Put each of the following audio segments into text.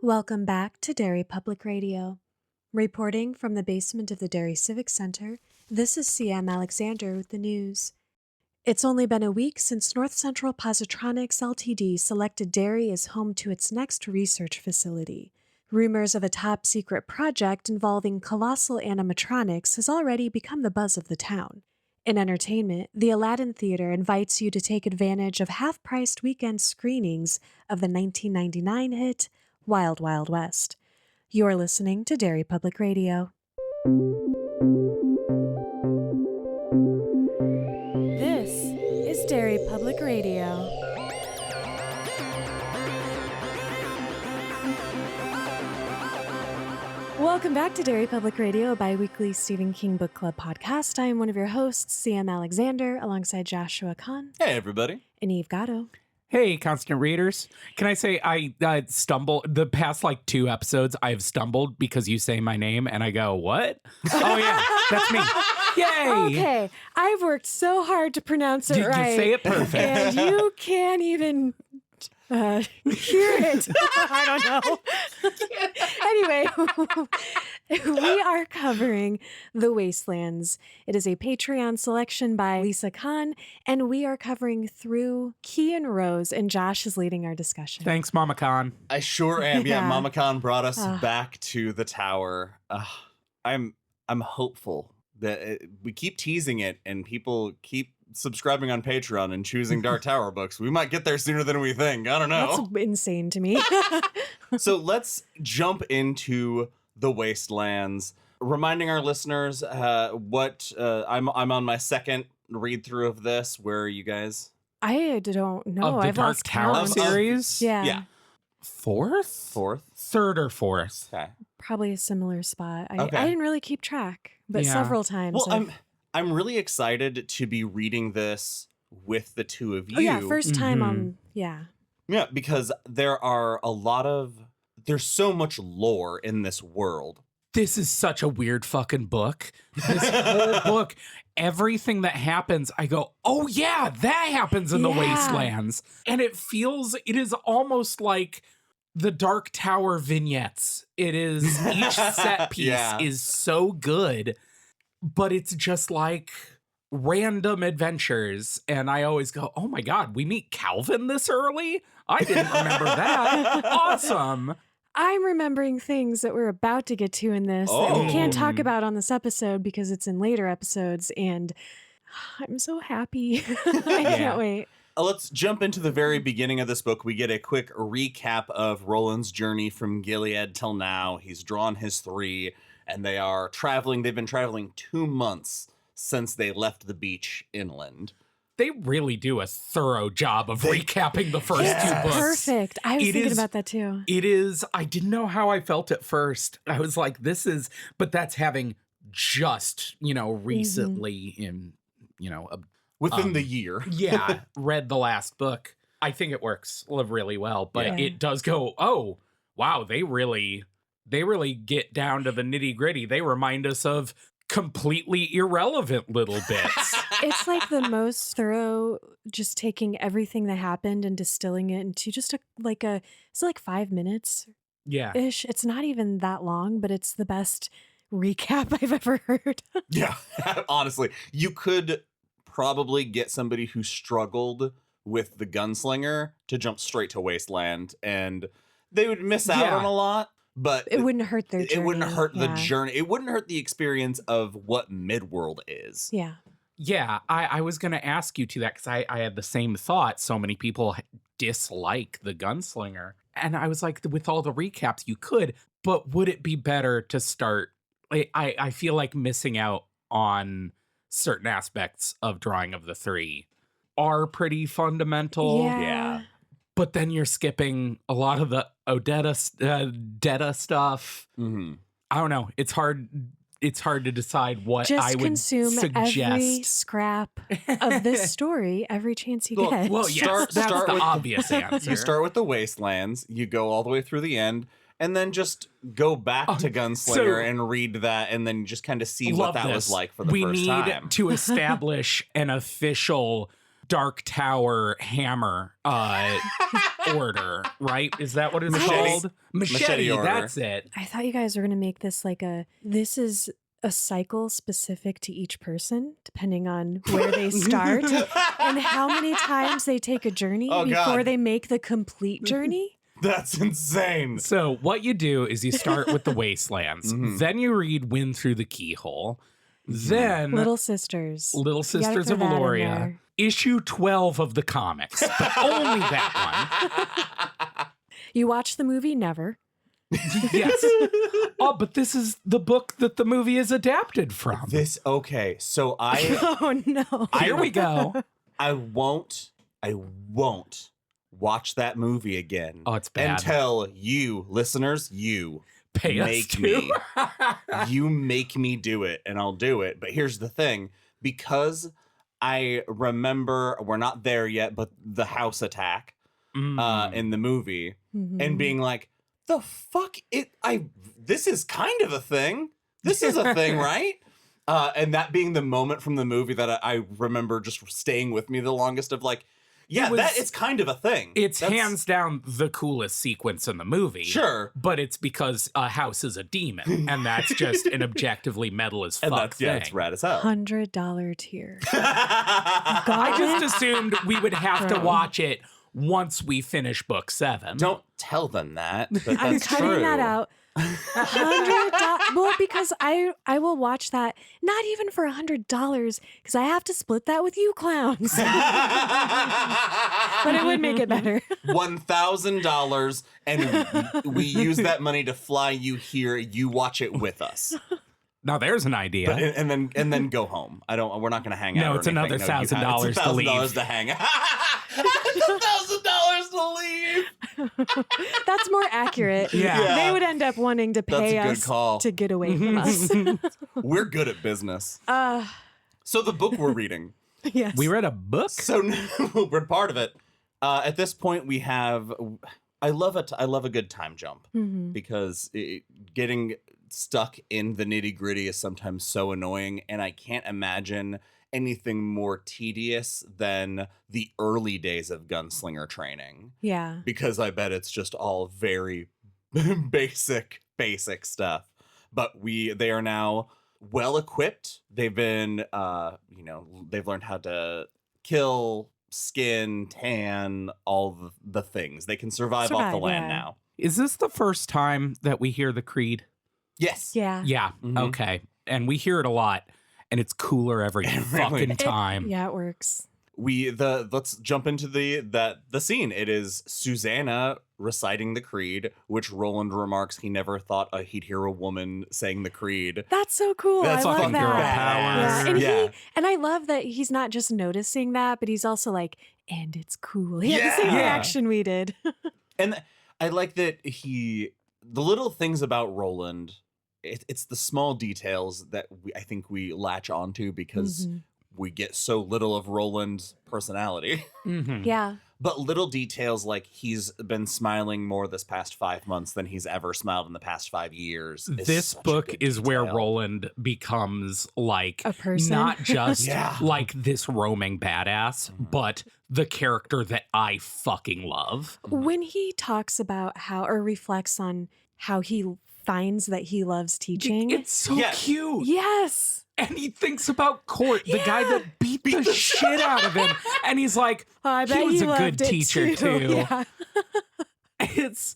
Welcome back to Derry Public Radio. Reporting from the basement of the Derry Civic Center, this is CM Alexander with the news. It's only been a week since North Central Positronics Ltd. selected Derry as home to its next research facility. Rumors of a top-secret project involving colossal animatronics has already become the buzz of the town. In entertainment, the Aladdin Theater invites you to take advantage of half-priced weekend screenings of the 1999 hit Wild Wild West. You're listening to Derry Public Radio. This is Derry Public Radio. Welcome back to Derry Public Radio, a bi-weekly Stephen King Book Club podcast. I am one of your hosts, CM Alexander, alongside Joshua Kahn. Hey, everybody. And Eve Gatto. Hey, constant readers. Can I say I stumble the past like 2 episodes? I've stumbled because you say my name and I go, what? Oh, yeah, that's me. Yay. Okay, I've worked so hard to pronounce it right. You say it perfect. And you can't even hear it. I don't know. Anyway, we are covering The Wastelands. It is a Patreon selection by Lisa Kahn, and we are covering through Key and Rose, and Josh is leading our discussion. Thanks, Mama Khan. I sure am. Yeah, Yeah. Mama Khan brought us back to the tower. I'm hopeful that we keep teasing it and people keep subscribing on Patreon and choosing Dark Tower books. We might get there sooner than we think. I don't know. That's insane to me. So let's jump into The Wastelands. Reminding our listeners what I'm on my second read through of this. Where are you guys? I don't know. Of the I've Dark lost Tower count. series? Yeah. Yeah. 4th? 3rd or 4th. Okay. Probably a similar spot. Okay. I didn't really keep track, but Yeah. several times. Well, I'm really excited to be reading this with the two of you. Oh yeah, first time Mhm. yeah. Yeah, because there's so much lore in this world. This is such a weird fucking book. This whole book, everything that happens, I go, oh yeah, that happens in the Yeah. Wastelands. And it is almost like the Dark Tower vignettes. It is, each set piece Yeah. is so good, but it's just like random adventures. And I always go, oh my God, we meet Calvin this early? I didn't remember that. Awesome. I'm remembering things that we're about to get to in this that we can't talk about on this episode because it's in later episodes, and I'm so happy. I can't wait. Let's jump into the very beginning of this book. We get a quick recap of Roland's journey from Gilead till now. He's drawn his 3, and they are traveling. They've been traveling 2 months since they left the beach inland. They really do a thorough job of recapping the first 2 books. Perfect. I was thinking about that too. It is. I didn't know how I felt at first. I was like, but that's having just, recently in, Within the year. yeah, read the last book. I think it works really well, but it does go, oh, wow, they really get down to the nitty gritty. They remind us of completely irrelevant little bits. It's like the most thorough, just taking everything that happened and distilling it into just it's like 5 minutes Yeah. ish. It's not even that long, but it's the best recap I've ever heard. Yeah, honestly. You could probably get somebody who struggled with the gunslinger to jump straight to Wasteland, and they would miss out on a lot. But it wouldn't hurt their journey. It wouldn't hurt the journey. It wouldn't hurt the experience of what Midworld is. Yeah. Yeah, I was going to ask you to that because I had the same thought. So many people dislike the gunslinger. And I was like, with all the recaps, you could. But would it be better to start? I feel like missing out on certain aspects of Drawing of the Three are pretty fundamental. Yeah. But then you're skipping a lot of the Detta stuff. Mm-hmm. I don't know. It's hard to decide what Just I would consume suggest. every scrap of this story every chance you get. Well, yes, that's the with obvious answer. You start with the Wastelands, you go all the way through the end, and then just go back to Gunslinger and read that, and then just kind of see what that was like for the first time. We need to establish an official Dark Tower hammer order, right? Is that what it's Machete. called? Machete order. That's it. I thought you guys were going to make this like this is a cycle specific to each person, depending on where they start and how many times they take a journey Oh, before God. they make the complete journey. That's insane. So what you do is you start with the Wastelands. Mhm. Then you read Wind Through the Keyhole. Then Little Sisters. Little You gotta Sisters throw of that in Eloria. there. Issue 12 of the comics, but only that one. You watch the movie? Never. Yes. Oh, but this is the book that the movie is adapted from. Okay, so Oh no. Here we go. I won't watch that movie again. Oh, it's bad. Until you, listeners, you Pay us make to. me. You make me do it, and I'll do it. But here's the thing, because I remember we're not there yet, but the house attack in the movie, Mhm. and being like, the fuck this is kind of a thing. This is a thing, right? And that being the moment from the movie that I remember just staying with me the longest of like, yeah, that is kind of a thing. It's hands down the coolest sequence in the movie. Sure. But it's because a house is a demon, and that's just an objectively metal as fuck And that's, thing. yeah, it's rad as hell. $100 tier. I just assumed we would have to Bro. watch it once we finish book 7. Don't tell them that, but that's I'm cutting true. that out. $100. Well, because I will watch that not even for $100 because I have to split that with you clowns. But it would make it better. $1,000, and we use that money to fly you here. You watch it with us, Now there's an idea. but, and then go home. We're not going to hang out. No, or it's anything. another No, you $1,000 it's to leave. $1,000 to hang out. It's $1,000 to leave. That's more accurate. Yeah. They would end up wanting to That's pay a good us call. to get away from us. We're good at business. Uh, So the book we're reading. yes. We read a book? So we're part of it. At this point, we have. I love a good time jump Mhm. because getting stuck in the nitty gritty is sometimes so annoying, and I can't imagine anything more tedious than the early days of gunslinger training, Yeah. because I bet it's just all very basic stuff. But they are now well equipped. They've been, they've learned how to kill, skin, tan, all the things. They can survive off the Survive, land yeah. now. Is this the first time that we hear the creed? Yes. Yeah. Yeah. Mhm. Okay. And we hear it a lot, and it's cooler every fucking time. Yeah, it works. Let's jump into the scene. It is Susanna reciting the creed, which Roland remarks he never thought he'd hear a woman saying the creed. That's so cool. That's I love fucking that. girl Yeah. power. And Yeah. and I love that he's not just noticing that, but he's also like, and it's cool. He had the same Yeah. reaction we did. And I like that the little things about Roland, it's the small details that I think we latch onto because Mhm. we get so little of Roland's personality. Mhm. Yeah. But little details like he's been smiling more this past 5 months than he's ever smiled in the past 5 years. This such a book good is where detail. Roland becomes like A person. not just Yeah. like this roaming badass, Mhm. but the character that I fucking love. When he talks about how or reflects on how he finds that he loves teaching. It's so Yeah. cute. Yes. And he thinks about Court, the guy Yeah. that beat the shit out of him. And he's like, Oh, I bet he was a loved good it teacher too. Yeah. It's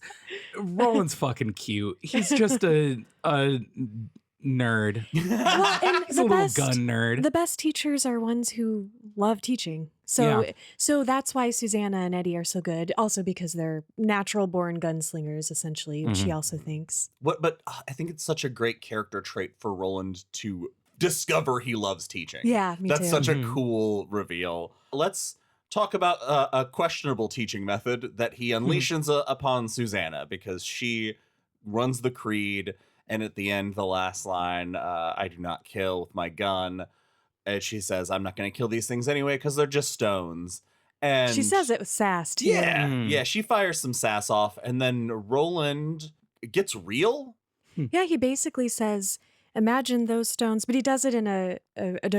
Roland's fucking cute. He's just a nerd. Well, and He's a little gun nerd. The best teachers are ones who love teaching. So Yeah. so that's why Susanna and Eddie are so good. Also because they're natural born gunslingers, essentially, which she also thinks. But I think it's such a great character trait for Roland to discover he loves teaching. Yeah, me That's too. such a Mhm. cool reveal. Let's talk about a questionable teaching method that he unleashes upon Susanna, because she runs the creed, and at the end, the last line, I do not kill with my gun. And she says, I'm not going to kill these things anyway because they're just stones. And She says it with sass too. yeah, Mm. yeah, she fires some sass off, and then Roland gets real. Yeah, he basically says, imagine those stones, but he does it in a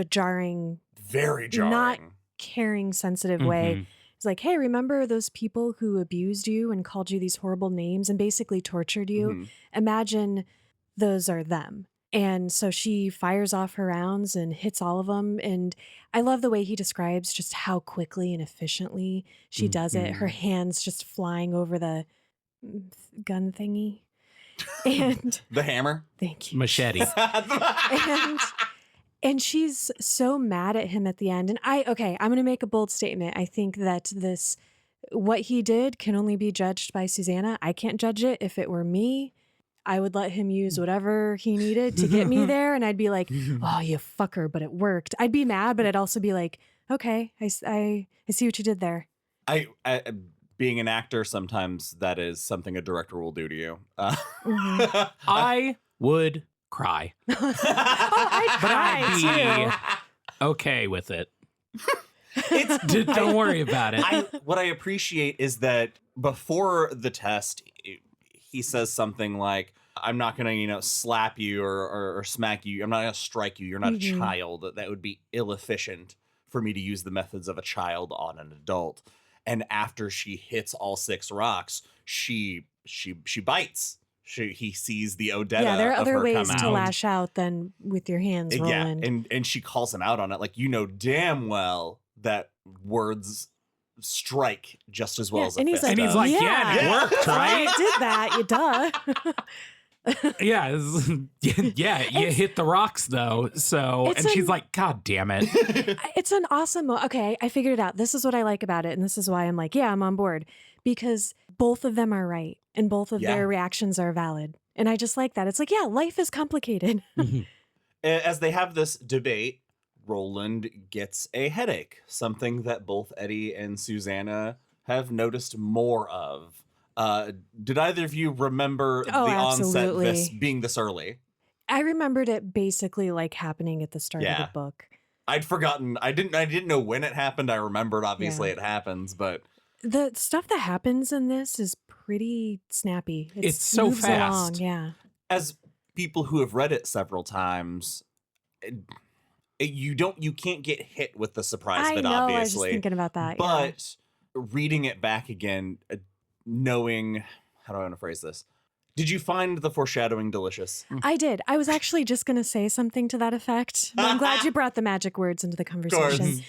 jarring, Very jarring. Not caring, sensitive way. He's like, hey, remember those people who abused you and called you these horrible names and basically tortured you? Imagine those are them. And so she fires off her rounds and hits all of them. And I love the way he describes just how quickly and efficiently she does it. Her hands just flying over the gun thingy. And the hammer. thank you. Machete. And she's so mad at him at the end. And I'm going to make a bold statement. I think that what he did can only be judged by Susanna. I can't judge it. If it were me, I would let him use whatever he needed to get me there. And I'd be like, oh, you fucker, but it worked. I'd be mad, but I'd also be like, okay, I see what you did there. I being an actor, sometimes that is something a director will do to you. I would cry. I'd But cry I'd too. be okay with it. Don't worry about it. What I appreciate is that before the test, he says something like, I'm not going to, slap you or smack you. I'm not going to strike you. You're not a child. That would be ill-efficient for me to use the methods of a child on an adult. And after she hits all 6 rocks, she bites. He sees the Odetta. Yeah, there are of other her ways come to out. lash out than with your hands, Roland. Yeah, and she calls him out on it. Like, damn well that words strike just as well as a and fist he's like, And he's does. like, yeah, it worked, right? I did that, you duh. Yeah, you hit the rocks though. So, It's and she's like, God damn it. It's an awesome, okay, I figured it out. This is what I like about it. And this is why I'm like, yeah, I'm on board. Because both of them are right. And both of their reactions are valid. And I just like that. It's like, yeah, life is complicated. As they have this debate, Roland gets a headache, something that both Eddie and Susanna have noticed more of. Did either of you remember the onset being this early? I remembered it basically like happening at the start of the book. I'd forgotten. I didn't know when it happened. I remembered, obviously, it happens, but the stuff that happens in this is pretty snappy. It's so moves fast. Along, yeah. As people who have read it several times, you can't get hit with the surprise I bit, know, obviously. I was just thinking about that. But reading it back again, knowing, how do I want to phrase this? Did you find the foreshadowing delicious? I did. I was actually just going to say something to that effect. I'm glad you brought the magic words into the conversation.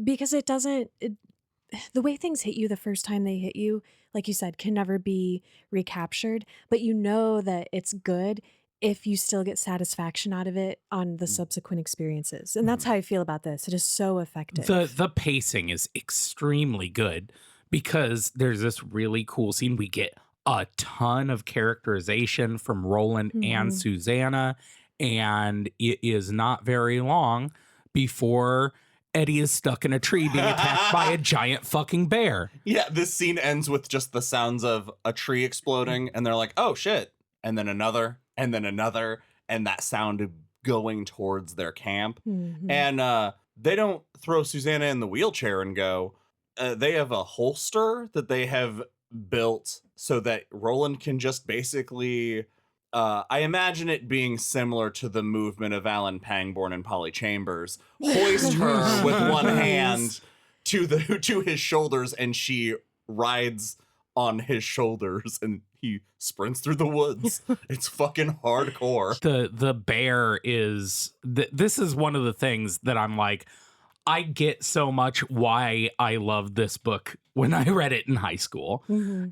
Because the way things hit you the first time they hit you, like you said, can never be recaptured. But you know that it's good if you still get satisfaction out of it on the subsequent experiences. And that's how I feel about this. It is so effective. The pacing is extremely good because there's this really cool scene. We get a ton of characterization from Roland and Susanna, and it is not very long before Eddie is stuck in a tree being attacked by a giant fucking bear. Yeah, this scene ends with just the sounds of a tree exploding, and they're like, oh shit. And then another, and that sound going towards their camp. And they don't throw Susanna in the wheelchair and go. They have a holster that they have built so that Roland can just basically, I imagine it being similar to the movement of Alan Pangborn and Polly Chambers, hoist her with one hand to his shoulders, and she rides on his shoulders and he sprints through the woods. It's fucking hardcore. The bear is this is one of the things that I'm like, I get so much why I love this book when I read it in high school.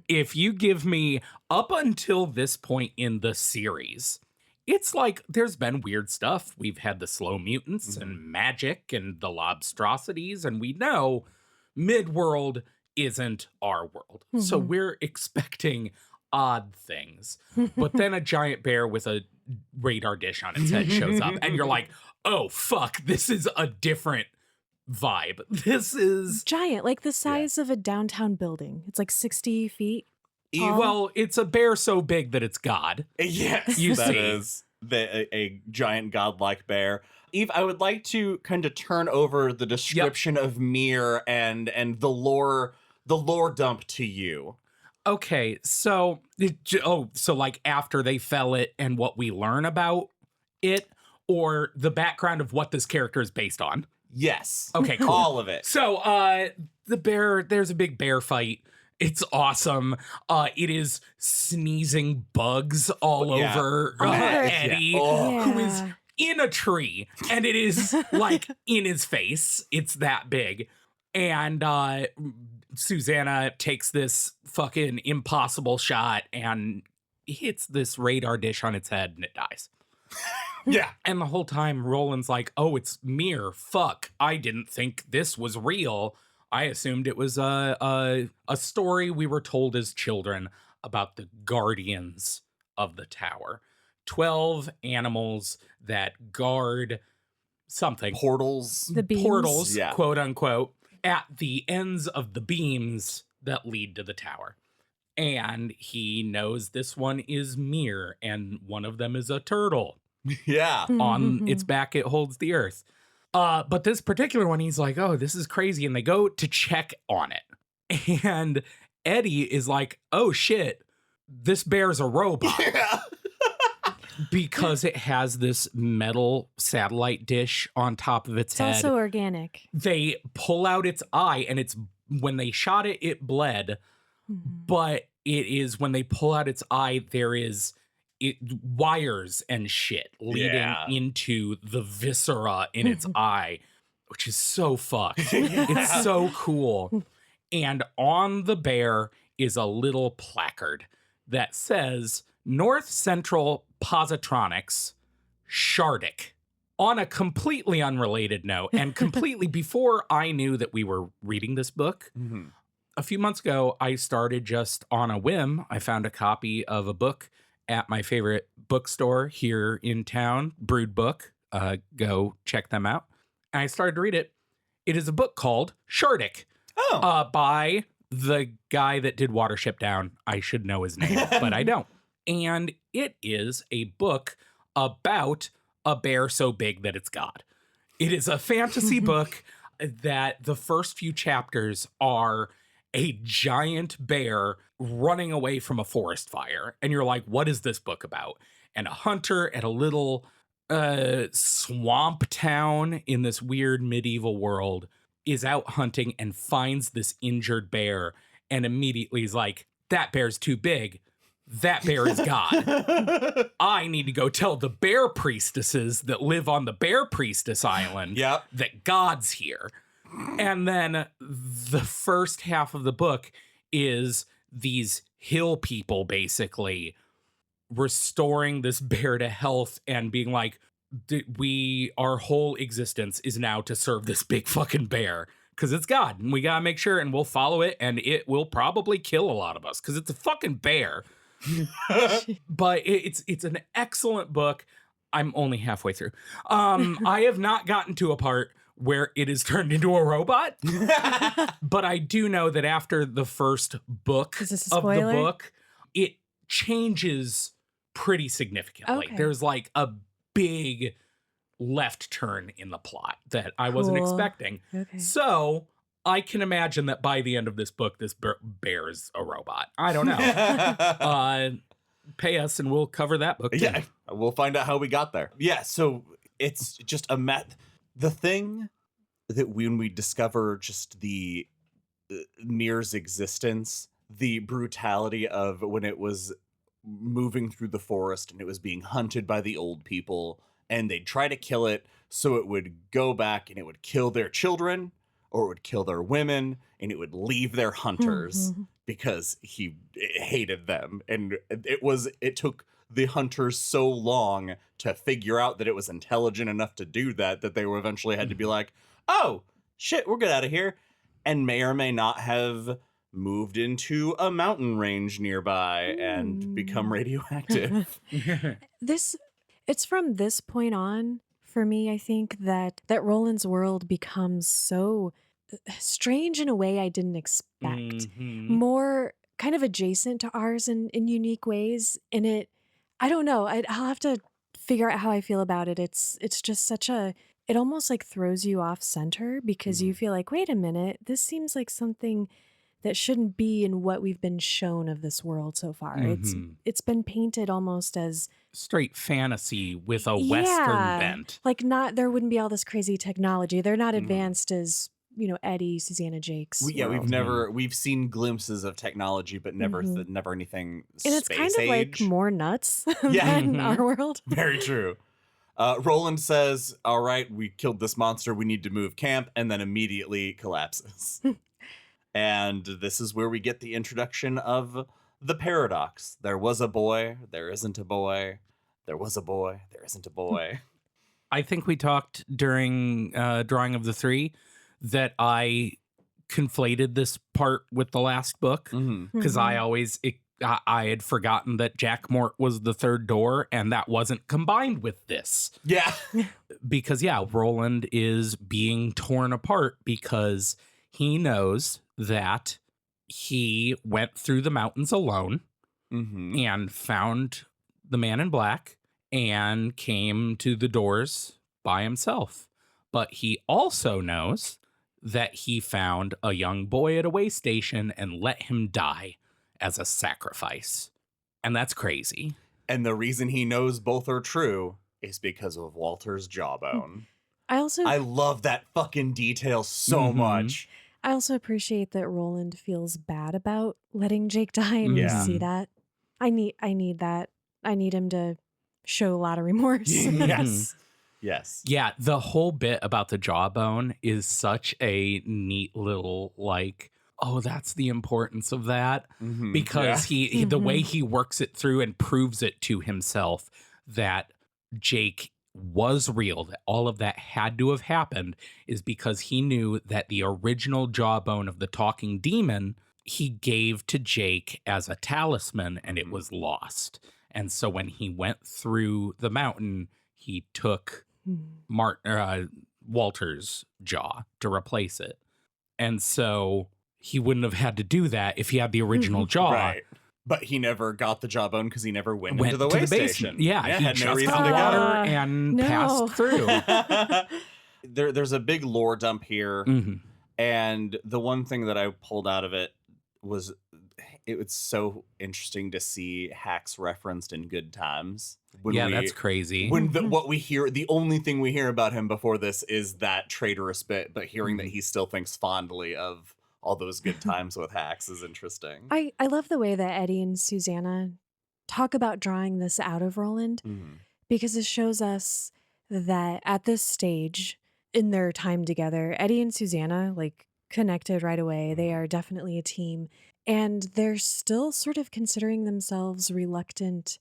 If you give me up until this point in the series, it's like there's been weird stuff. We've had the slow mutants and magic and the lobstrosities, and we know Midworld isn't our world. So we're expecting odd things. But then a giant bear with a radar dish on its head shows up, and you're like, oh, fuck, this is a different vibe. This is giant, like the size of a downtown building. It's like 60 feet. Well, it's a bear so big that it's God. Yes, You that see. is a giant godlike bear. Eve, I would like to kind of turn over the description of Mir and the lore dump to you. Okay, so like after they fell it and what we learn about it, or the background of what this character is based on. Yes. Okay, cool. All of it. So, there's a big bear fight. It's awesome. It is sneezing bugs all Yeah. over All over- Eddie, Oh. who is in a tree, and it is like in his face. It's that big. And Susanna takes this fucking impossible shot and hits this radar dish on its head, and it dies. Yeah. And the whole time, Roland's like, "Oh, it's Mir. Fuck! I didn't think this was real. I assumed it was a story we were told as children about the guardians of the tower. 12 animals that guard something, Portals. The beams. portals, Yeah. quote unquote, at the ends of the beams that lead to the tower." And he knows this one is Mir, and one of them is a turtle. Yeah. On its back, it holds the earth. But this particular one, he's like, "Oh, this is crazy." And they go to check on it. And Eddie is like, "Oh shit, this bear's a robot." Yeah. Because it has this metal satellite dish on top of its It's head. also organic. They pull out its eye, and when they shot it, it bled. But it is when they pull out its eye, there is wires and shit leading into the viscera in its eye, which is so fucked. It's so cool. And on the bear is a little placard that says North Central Positronics Shardik. On a completely unrelated note, and completely before I knew that we were reading this book, Mhm. a few months ago, I started just on a whim. I found a copy of a book at my favorite bookstore here in town, Brood Book. Go check them out. And I started to read it. It is a book called Shardik Oh. by the guy that did Watership Down. I should know his name, but I don't. And it is a book about a bear so big that it's God. It is a fantasy book that the first few chapters are a giant bear running away from a forest fire. And you're like, what is this book about? And a hunter at a little swamp town in this weird medieval world is out hunting and finds this injured bear and immediately is like, that bear's too big. That bear is God. I need to go tell the bear priestesses that live on the Bear Priestess Island Yep. that God's here. And then the first half of the book is these hill people basically restoring this bear to health and being like, our whole existence is now to serve this big fucking bear because it's God and we gotta make sure and we'll follow it and it will probably kill a lot of us because it's a fucking bear. But it's an excellent book. I'm only halfway through. I have not gotten to a part where it is turned into a robot, but I do know that after the first book Is this a of the spoiler? book, it changes pretty significantly. Okay. There's like a big left turn in the plot that I wasn't Cool. expecting. Okay. So I can imagine that by the end of this book, this bear is a robot. I don't know. Pay us and we'll cover that book too. Yeah, we'll find out how we got there. Yeah, so it's just the thing that when we discover just the Mir's existence, the brutality of when it was moving through the forest and it was being hunted by the old people and they'd try to kill it so it would go back and it would kill their children or it would kill their women and it would leave their hunters because he hated them. And it took the hunters so long to figure out that it was intelligent enough to do that they were eventually had to be like, oh shit, we'll get out of here, and may or may not have moved into a mountain range nearby and become radioactive. It's from this point on for me, I think that Roland's world becomes so strange in a way I didn't expect. More kind of adjacent to ours in unique ways. And I don't know. I'll have to figure out how I feel about it. It's just it almost like throws you off center because you feel like, wait a minute, this seems like something that shouldn't be in what we've been shown of this world so far. It's been painted almost as straight fantasy with a Western yeah, bent. like not there wouldn't be all this crazy technology. They're not Mhm. advanced as Eddie, Susanna, Jake's world. we've seen glimpses of technology, but never Mhm. never anything And it's kind space of like age. more nuts Yeah. than Mhm. our world. Very true. Roland says, all right, we killed this monster. We need to move camp, and then immediately collapses. And this is where we get the introduction of the paradox. There was a boy. There isn't a boy. There was a boy. There isn't a boy. I think we talked during Drawing of the Three that I conflated this part with the last book Mhm. because I had forgotten that Jack Mort was the third door and that wasn't combined with this. Yeah. Because, yeah, Roland is being torn apart because he knows that he went through the mountains alone Mm-hmm. and found the man in black and came to the doors by himself. But he also knows that he found a young boy at a way station and let him die as a sacrifice. And that's crazy. And the reason he knows both are true is because of Walter's jawbone. I love that fucking detail so much. I also appreciate that Roland feels bad about letting Jake die, and we see that. I need that. I need him to show a lot of remorse. Yes. Yes. Yeah, the whole bit about the jawbone is such a neat little, like, oh, that's the importance of that. Mhm. Because Yeah. the way he works it through and proves it to himself that Jake was real, that all of that had to have happened, is because he knew that the original jawbone of the talking demon he gave to Jake as a talisman and it was lost. And so when he went through the mountain, he took Walter's jaw to replace it. And so he wouldn't have had to do that if he had the original jaw. Right. But he never got the jawbone because he never went into the way station. Yeah, he had no just reason got to water go. and passed through. There's a big lore dump here. Mhm. And the one thing that I pulled out of it was it's so interesting to see hacks referenced in Good Times. That's crazy. When what we hear, the only thing we hear about him before this is that traitorous bit, but hearing that he still thinks fondly of all those good times with hacks is interesting. I love the way that Eddie and Susanna talk about drawing this out of Roland, because it shows us that at this stage in their time together, Eddie and Susanna like connected right away. They are definitely a team, and they're still sort of considering themselves reluctant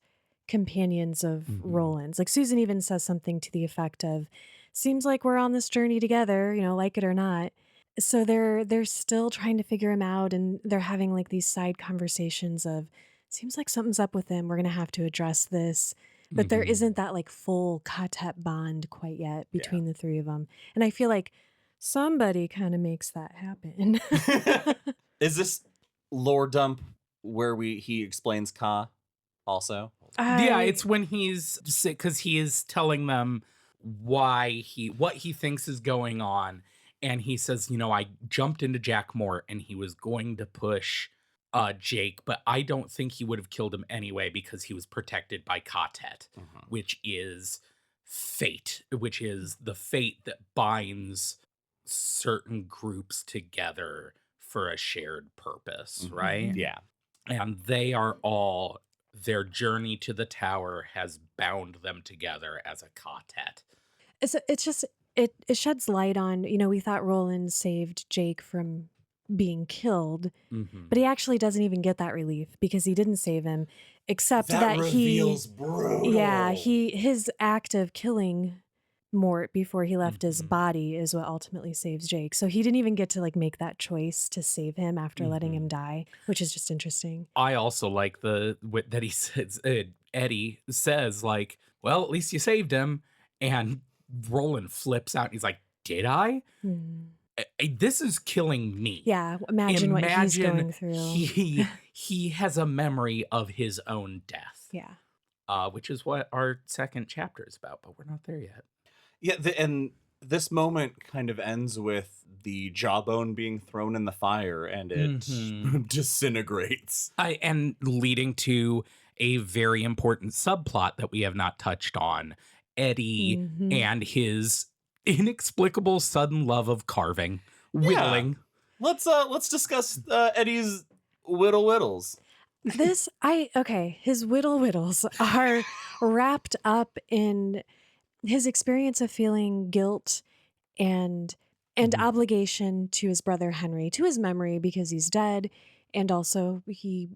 companions of Roland's. Like Susan even says something to the effect of, "Seems like we're on this journey together, like it or not." So they're still trying to figure him out, and they're having like these side conversations of, "Seems like something's up with him. We're gonna have to address this." But there isn't that like full Katet bond quite yet between the three of them. And I feel like somebody kind of makes that happen. Is this lore dump where he explains Ka also? Yeah, it's when he's sick because he is telling them what he thinks is going on. And he says, I jumped into Jack Mort and he was going to push Jake, but I don't think he would have killed him anyway because he was protected by Katet, which is fate, which is the fate that binds certain groups together for a shared purpose, right? Yeah. And their journey to the tower has bound them together as a Katet. It's just it sheds light on, we thought Roland saved Jake from being killed, but he actually doesn't even get that relief because he didn't save him, except that reveals brutal. Yeah, his act of killing Mort before he left his body is what ultimately saves Jake. So he didn't even get to like make that choice to save him after letting him die, which is just interesting. I also like that he says, Eddie says like, well, at least you saved him. And Roland flips out. And he's like, did I? This is killing me. Yeah, imagine what he's going through. He has a memory of his own death. Yeah. Which is what our second chapter is about, but we're not there yet. Yeah, and This moment kind of ends with the jawbone being thrown in the fire and it Mhm. disintegrates. And leading to a very important subplot that we have not touched on. Eddie Mhm. and his inexplicable sudden love of carving, Yeah. whittling. Let's discuss Eddie's Whittles. His Whittles are wrapped up in his experience of feeling guilt and Mhm. obligation to his brother Henry, to his memory because he's dead, and also he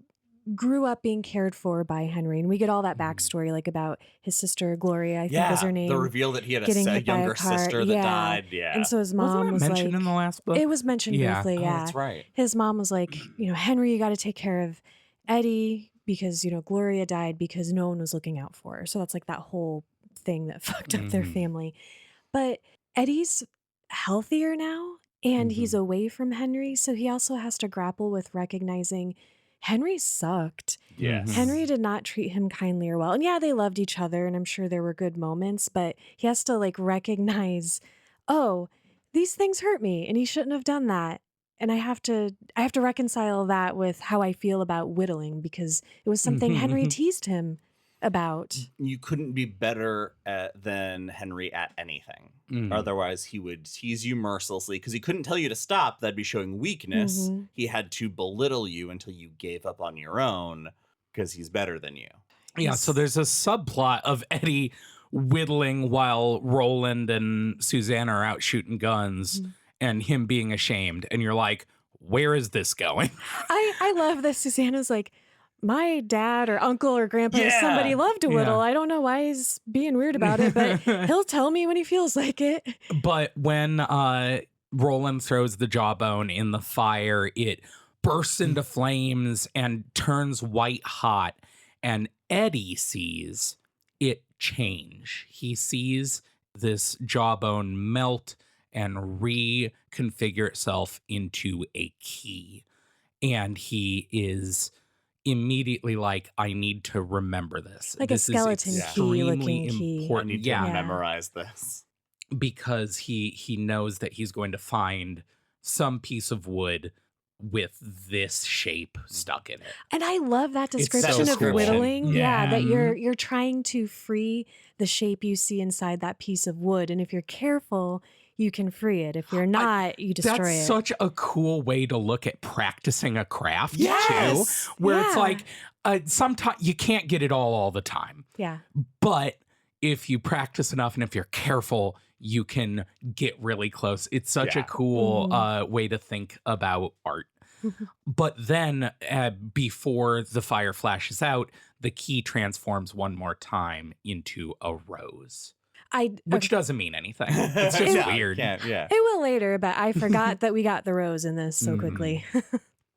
grew up being cared for by Henry, and we get all that Mhm. backstory, like about his sister Gloria, I think was Yeah, her the name, reveal that he had getting a hit by a younger car. sister that Yeah, died. and Yeah. so his Wasn't mom that was mentioned in the like, last book? it was mentioned Yeah. briefly, Oh, yeah. that's right. His mom was like, Henry, you got to take care of Eddie because Gloria died because no one was looking out for her. So that's like that whole thing that fucked up their Mhm. family. But Eddie's healthier now and he's Mhm. away from Henry. So he also has to grapple with recognizing Henry sucked. Mhm. Henry Yes. did not treat him kindly or well. And yeah, they loved each other and I'm sure there were good moments, but he has to like recognize, oh, these things hurt me and he shouldn't have done that. And I have to reconcile that with how I feel about whittling because it was something Henry Mhm. teased him about. You couldn't be better than Henry at anything. Mhm. Otherwise, he would tease you mercilessly because he couldn't tell you to stop. That'd be showing weakness. Mhm. He had to belittle you until you gave up on your own because he's better than you. Yeah, so He's there's a subplot of Eddie whittling while Roland and Suzanne are out shooting guns Mhm. and him being ashamed. And you're like, where is this going? I love that Susanna's like, my dad or uncle or grandpa or somebody Yeah. loved to whittle. Yeah. I don't know why he's being weird about it, but he'll tell me when he feels like it. But when Roland throws the jawbone in the fire, it bursts into flames and turns white hot. And Eddie sees it change. He sees this jawbone melt and reconfigure itself into a key. And he is immediately like, I need to remember this. Like a This is skeleton Yeah. key extremely looking key. I important. need to Yeah, Yeah. memorize this. because he knows that he's going to find some piece of wood with this shape stuck in it. And I love that It's description so of cool. whittling. Yeah, that Mhm. you're trying to free the shape you see inside that piece of wood. And if you're careful, you can free it. If you're not, you That's destroy it. such a cool way to look at practicing a craft too, Yes. where it's Yeah. like sometimes you can't get it all the time, Yeah. but if you practice enough and if you're careful, you can get really close. It's such a Yeah. cool Mhm. way to think about art. But then, before the fire flashes out, the key transforms one more time into a rose, which Okay. doesn't mean anything. It's just No, you weird. can't. Yeah. It will later, but I forgot that we got the rose in this so Mhm. quickly.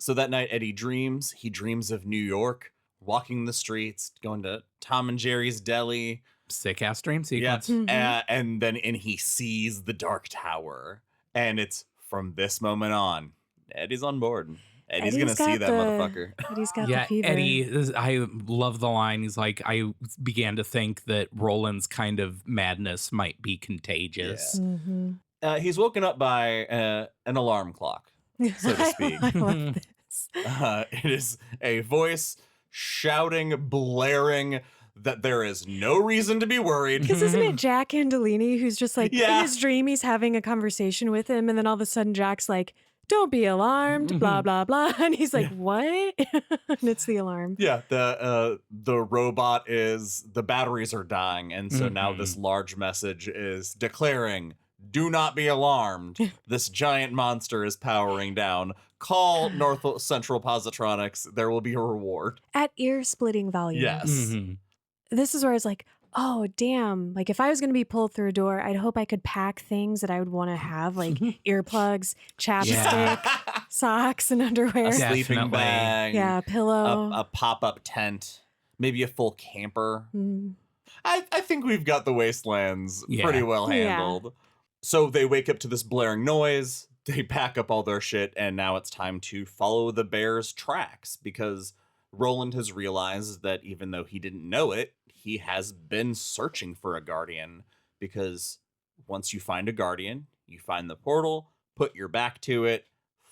So that night, Eddie dreams. He dreams of New York, walking the streets, going to Tom and Jerry's deli. Sick ass dream Yeah. sequence. Mhm. And he sees the Dark Tower. And it's from this moment on, Eddie's on board. Eddie's going to see that motherfucker. Eddie's got the Yeah, fever. I love the line. He's like, I began to think that Roland's kind of madness might be contagious. Mhm. He's woken up by an alarm clock, so to speak. I love this. It is a voice shouting, blaring that there is no reason to be worried. Because isn't it Jack Andolini who's just like, in Yeah. his dream, he's having a conversation with him, and then all of a sudden Jack's like, don't be alarmed, blah, blah, blah. And he's like, Yeah. what? And it's the alarm. Yeah, the robot is the batteries are dying, and so now this large message is declaring, "Do not be alarmed. This giant monster is powering down. Call North Central Positronics. There will be a reward." At ear-splitting volume. Yes. Mhm. This is where it's like, oh, damn. Like, if I was going to be pulled through a door, I'd hope I could pack things that I would want to have, like earplugs, chapstick, socks, and underwear. A Definitely. sleeping bag. Yeah, a pillow. A pop-up tent. Maybe a full camper. Mm. I think we've got the wastelands Yeah. pretty well Yeah. handled. So they wake up to this blaring noise, they pack up all their shit, and now it's time to follow the bear's tracks because Roland has realized that even though he didn't know it, he has been searching for a guardian because once you find a guardian, you find the portal, put your back to it,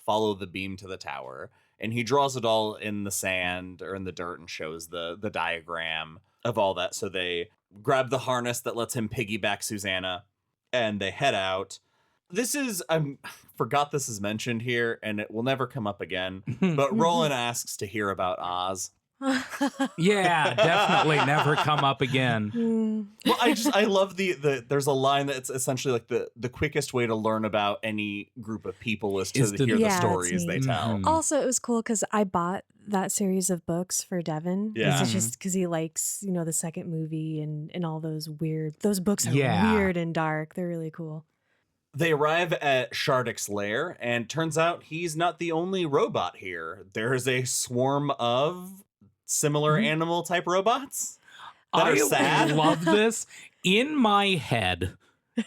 follow the beam to the tower. And he draws it all in the sand or in the dirt and shows the diagram of all that. So they grab the harness that lets him piggyback Susanna and they head out. This is, I forgot this is mentioned here and it will never come up again, but Roland asks to hear about Oz. Yeah, definitely never come up again. Well, I love the there's a line that's essentially like the quickest way to learn about any group of people is to hear the Yeah, stories they that's tell. Mhm. Also, it was cool because I bought that series of books for Devin. Yeah. It's just because he likes, the second movie and all those books are Yeah. weird and dark. They're really cool. They arrive at Shardik's lair, and turns out he's not the only robot here. There's a swarm of similar animal type robots that are I sad. love this. In my head,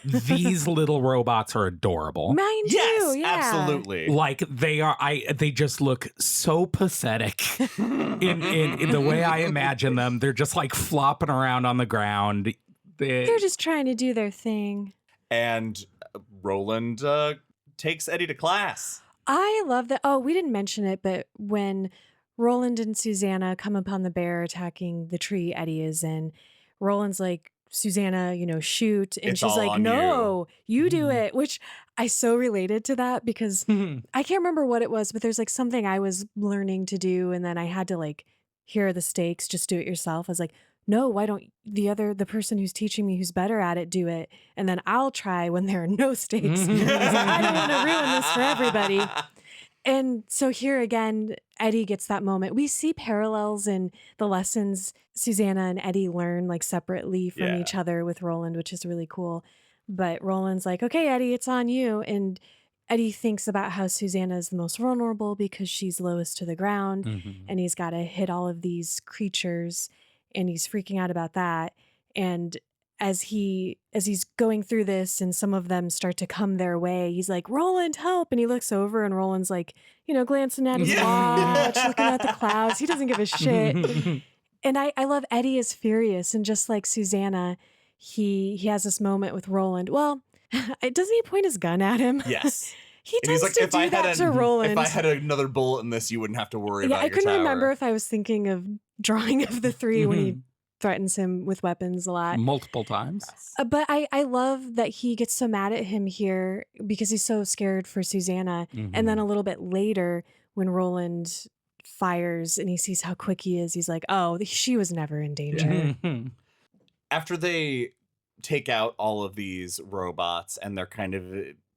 these little robots are adorable. Mine too. Yes, Yeah. absolutely. Like they just look so pathetic in the way I imagine them. They're just like flopping around on the ground. They're just trying to do their thing. And Roland takes Eddie to class. I love that. Oh, we didn't mention it, but when Roland and Susanna come upon the bear attacking the tree Eddie is in, Roland's like, Susanna, shoot. And It's she's all like, on no, you do Mhm. it, which I so related to that because I can't remember what it was, but there's like something I was learning to do. And then I had to like, here are the stakes, just do it yourself. I was like, no, why don't the person who's teaching me who's better at it do it? And then I'll try when there are no stakes. I was like, I don't want to ruin this for everybody. And so here again, Eddie gets that moment. We see parallels in the lessons Susanna and Eddie learn like separately from Yeah. each other with Roland, which is really cool. But Roland's like, okay, Eddie, it's on you. And Eddie thinks about how Susanna is the most vulnerable because she's lowest to the ground. Mhm. And he's got to hit all of these creatures and he's freaking out about that. And as he's going through this and some of them start to come their way, he's like, Roland, help. And he looks over and Roland's like, glancing at his watch, looking at the clouds. He doesn't give a shit. And I love Eddie is furious. And just like Susanna, he has this moment with Roland. Well, doesn't he point his gun at him? Yes. He And he's tends like, to do that to Roland. if I had another bullet in this, you wouldn't have to worry about I your couldn't tower. remember if I was thinking of drawing of the three when he threatens him with weapons a lot. Multiple times. But I love that he gets so mad at him here because he's so scared for Susanna. And then a little bit later, when Roland fires and he sees how quick he is, he's like, oh, she was never in danger. After they take out all of these robots and they're kind of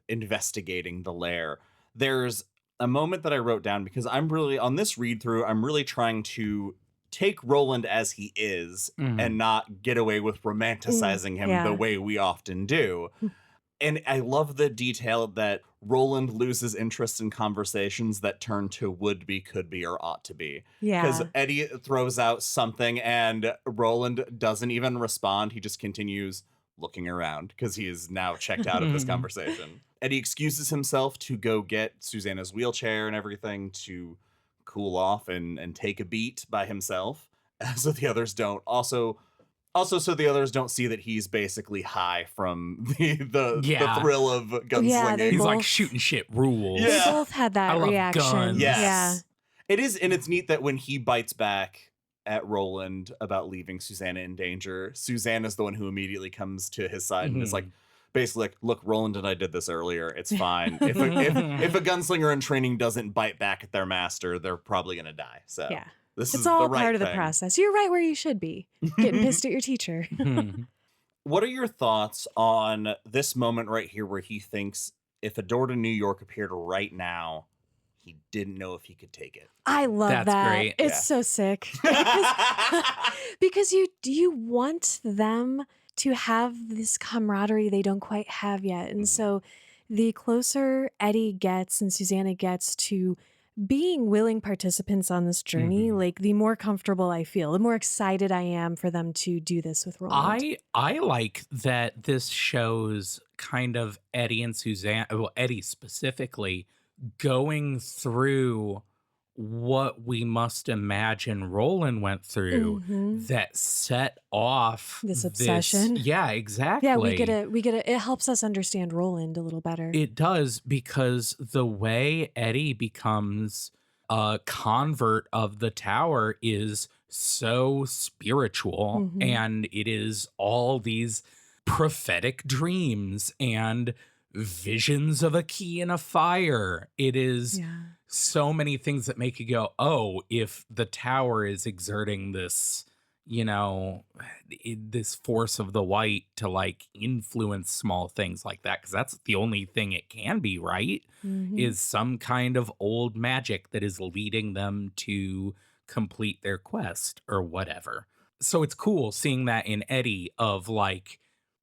investigating the lair, there's a moment that I wrote down because I'm really, on this read through, I'm really trying to take Roland as he is and not get away with romanticizing him yeah. the way we often do. And I love the detail that Roland loses interest in conversations that turn to would be, could be, or ought to be. Because Yeah. Eddie throws out something and Roland doesn't even respond. He just continues looking around because he is now checked out of this conversation. Eddie excuses himself to go get Susanna's wheelchair and everything to cool off and take a beat by himself, so the others don't. Also, so the others don't see that he's basically high from the thrill of gunslinging. Yeah, they He's like both- shooting shit rules. They Yeah. both had that I love reaction. guns. Yes. Yeah. It is, and it's neat that when he bites back at Roland about leaving Susanna in danger, Susanna's the one who immediately comes to his side and is like, basically like, look, Roland and I did this earlier. It's fine. If a gunslinger in training doesn't bite back at their master, they're probably going to die. So Yeah. this It's is all the right part of the thing. process. You're right where you should be. Getting pissed at your teacher. What are your thoughts on this moment right here where he thinks if a door to New York appeared right now, he didn't know if he could take it? I love That's that. great. It's Yeah. so sick. Because you want them to have this camaraderie they don't quite have yet. And so the closer Eddie gets and Susanna gets to being willing participants on this journey, like the more comfortable I feel, the more excited I am for them to do this with Roland. I like that this shows kind of Eddie and Suzanne, well, Eddie specifically, going through what we must imagine Roland went through Hmm. that set off This this. obsession. Yeah, Yeah, exactly. it helps us understand Roland a little better. It does, because the way Eddie becomes a convert of the tower is so spiritual, Hmm. and it is all these prophetic dreams and visions of a key in a fire. It is Yeah. so many things that make you go, oh, if the tower is exerting this, you know, this force of the white to like influence small things like that, because that's the only thing it can be, right? Hmm. Is some kind of old magic that is leading them to complete their quest or whatever. So it's cool seeing that in Eddie, of like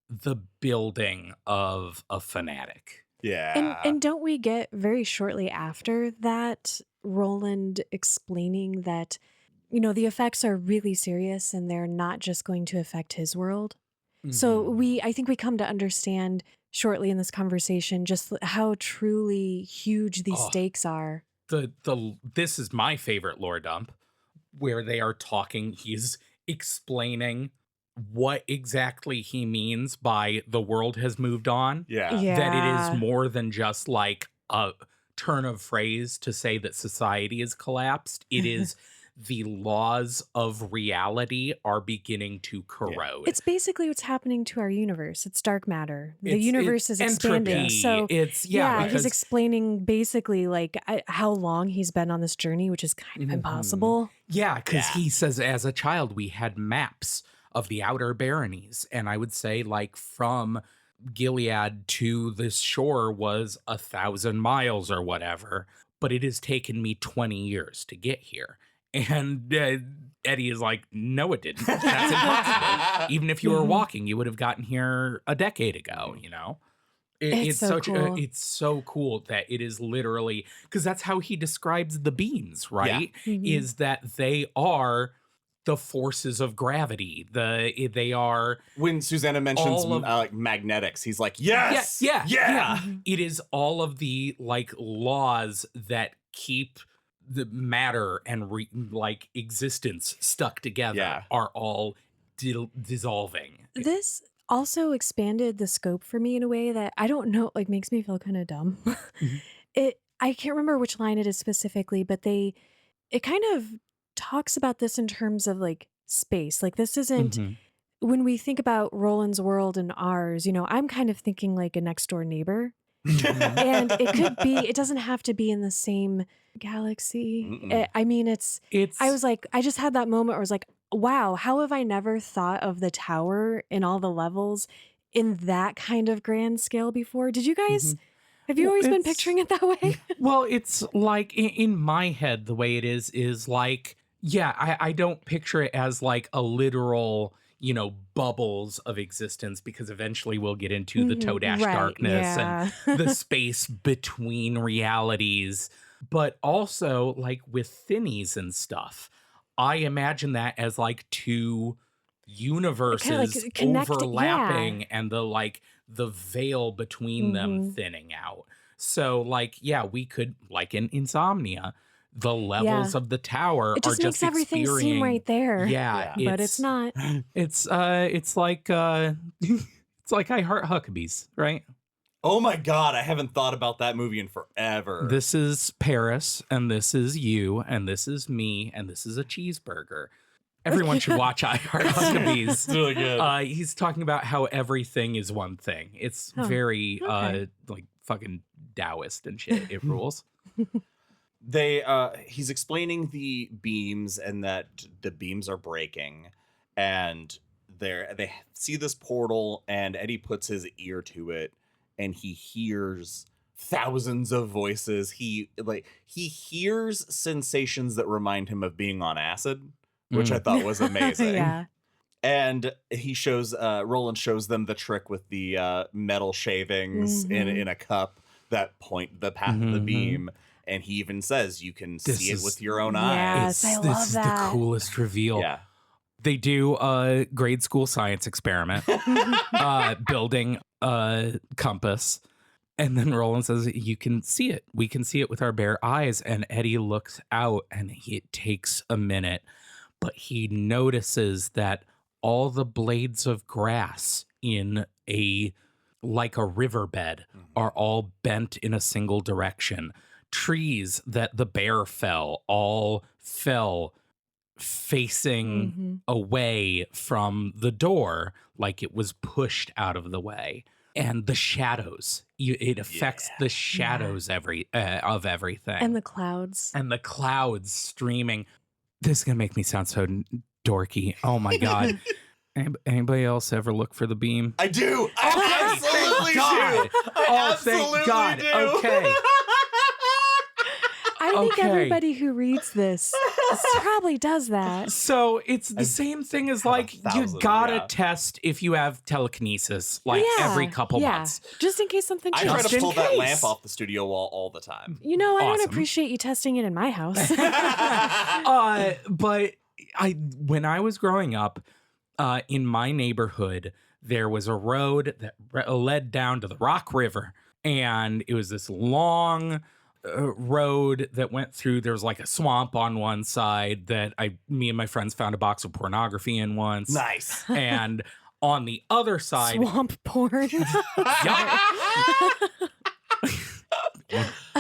the building of a fanatic. Yeah. And don't we get very shortly after that Roland explaining that, the effects are really serious and they're not just going to affect his world? So Mhm. I think we come to understand shortly in this conversation just how truly huge these Oh, stakes are. the this is my favorite lore dump, where they are talking. He's explaining what exactly he means by the world has moved on, Yeah. that it is Yeah. more than just like a turn of phrase to say that society is collapsed. It is the laws of reality are beginning to Yeah. corrode. It's basically what's happening to our universe. It's dark matter. The It's universe is expanding. entropy. So, It's yeah, yeah, Right. he's because explaining basically like how long he's been on this journey, which is kind of Mhm. impossible. Yeah, because Yeah. he says as a child we had maps of the outer baronies, and I would say like from Gilead to this shore was 1,000 miles or whatever, but it has taken me 20 years to get here. And Eddie is like, no, it didn't. That's impossible. Even if you were Mhm. walking, you would have gotten here a decade ago, Mhm. you know? It's It's so such a, cool. it's so cool that it is literally, because that's how he describes the beams, Yeah. right? Mhm. Is that they are the forces of gravity. They are When Susanna mentions all of like magnetics, he's like, yeah, "Yes, yeah, yeah. yeah." Mhm. It is all of the like laws that keep the matter and like existence stuck together Yeah. are all dissolving. This also expanded the scope for me in a way that I don't know, like makes me feel kind of dumb. Mhm. I can't remember which line it is specifically, but it kind of talks about this in terms of like space. Like this isn't Mhm. when we think about Roland's world and ours, I'm kind of thinking like a next door neighbor. Mhm. And it could be, it doesn't have to be in the same galaxy. Mm-mm. I mean, I It's was like, I just had that moment where I was like, wow, how have I never thought of the tower and all the levels in that kind of grand scale before? mhm. Have you Well, always been it's picturing it that way? Well, it's like in my head, the way it is like, yeah, I don't picture it as like a literal, bubbles of existence, because eventually we'll get into the toe dash Right. darkness and Yeah. the space between realities, but also like with thinnies and stuff. I imagine that as like two Kind of universes like connect. Yeah. overlapping and the veil between them Hmm. thinning out. So, like, yeah, we could, like in Insomnia, the Yeah. levels of the tower It are just makes just everything seem experiencing. right there, Yeah, Yeah. but it's not. it's like it's like I Heart Huckabees, right? Oh my god, I haven't thought about that movie in forever. This is Paris, and this is you, and this is me, and this is a cheeseburger. Everyone should watch I Heart It's Huckabees. really good. He's talking about how everything is one thing. It's Oh, very okay. like fucking Taoist and shit. It rules. He's explaining the beams and that the beams are breaking, and they see this portal, and Eddie puts his ear to it, and he hears thousands of voices. He hears sensations that remind him of being on acid, which I Mm. thought was amazing. Yeah. And Roland shows them the trick with the metal shavings Hmm. in a cup that point the path of the Mhm. beam, and he even says you can This see it is with your own Yes, I eyes. this love is the that. coolest reveal. Yeah. They do a grade school science experiment, building a compass, And then Roland says, you can see it. We can see it with our bare eyes. And Eddie looks out and it takes a minute, but he notices that all the blades of grass in like a riverbed are all bent in a single direction. Trees that the bear fell all fell facing away from the door, like it was pushed out of the way. And the shadows, it affects the shadows of everything. And the clouds. And the clouds streaming. This is going to make me sound so dorky. Oh my God. Anybody else ever look for the beam? I do. I absolutely do. I thank God. do. Okay. I think everybody who reads this probably does that. So it's the same thing as like you gotta test if you have telekinesis like every couple months. Just in case something I changes. try to pull that lamp off the studio wall all the time. You know, I don't appreciate you testing it in my house. But when I was growing up, in my neighborhood, there was a road that led down to the Rock River. And it was this long road that went through. There was like a swamp on one side that me and my friends found a box of pornography in once. Nice. And on the other side, swamp porn.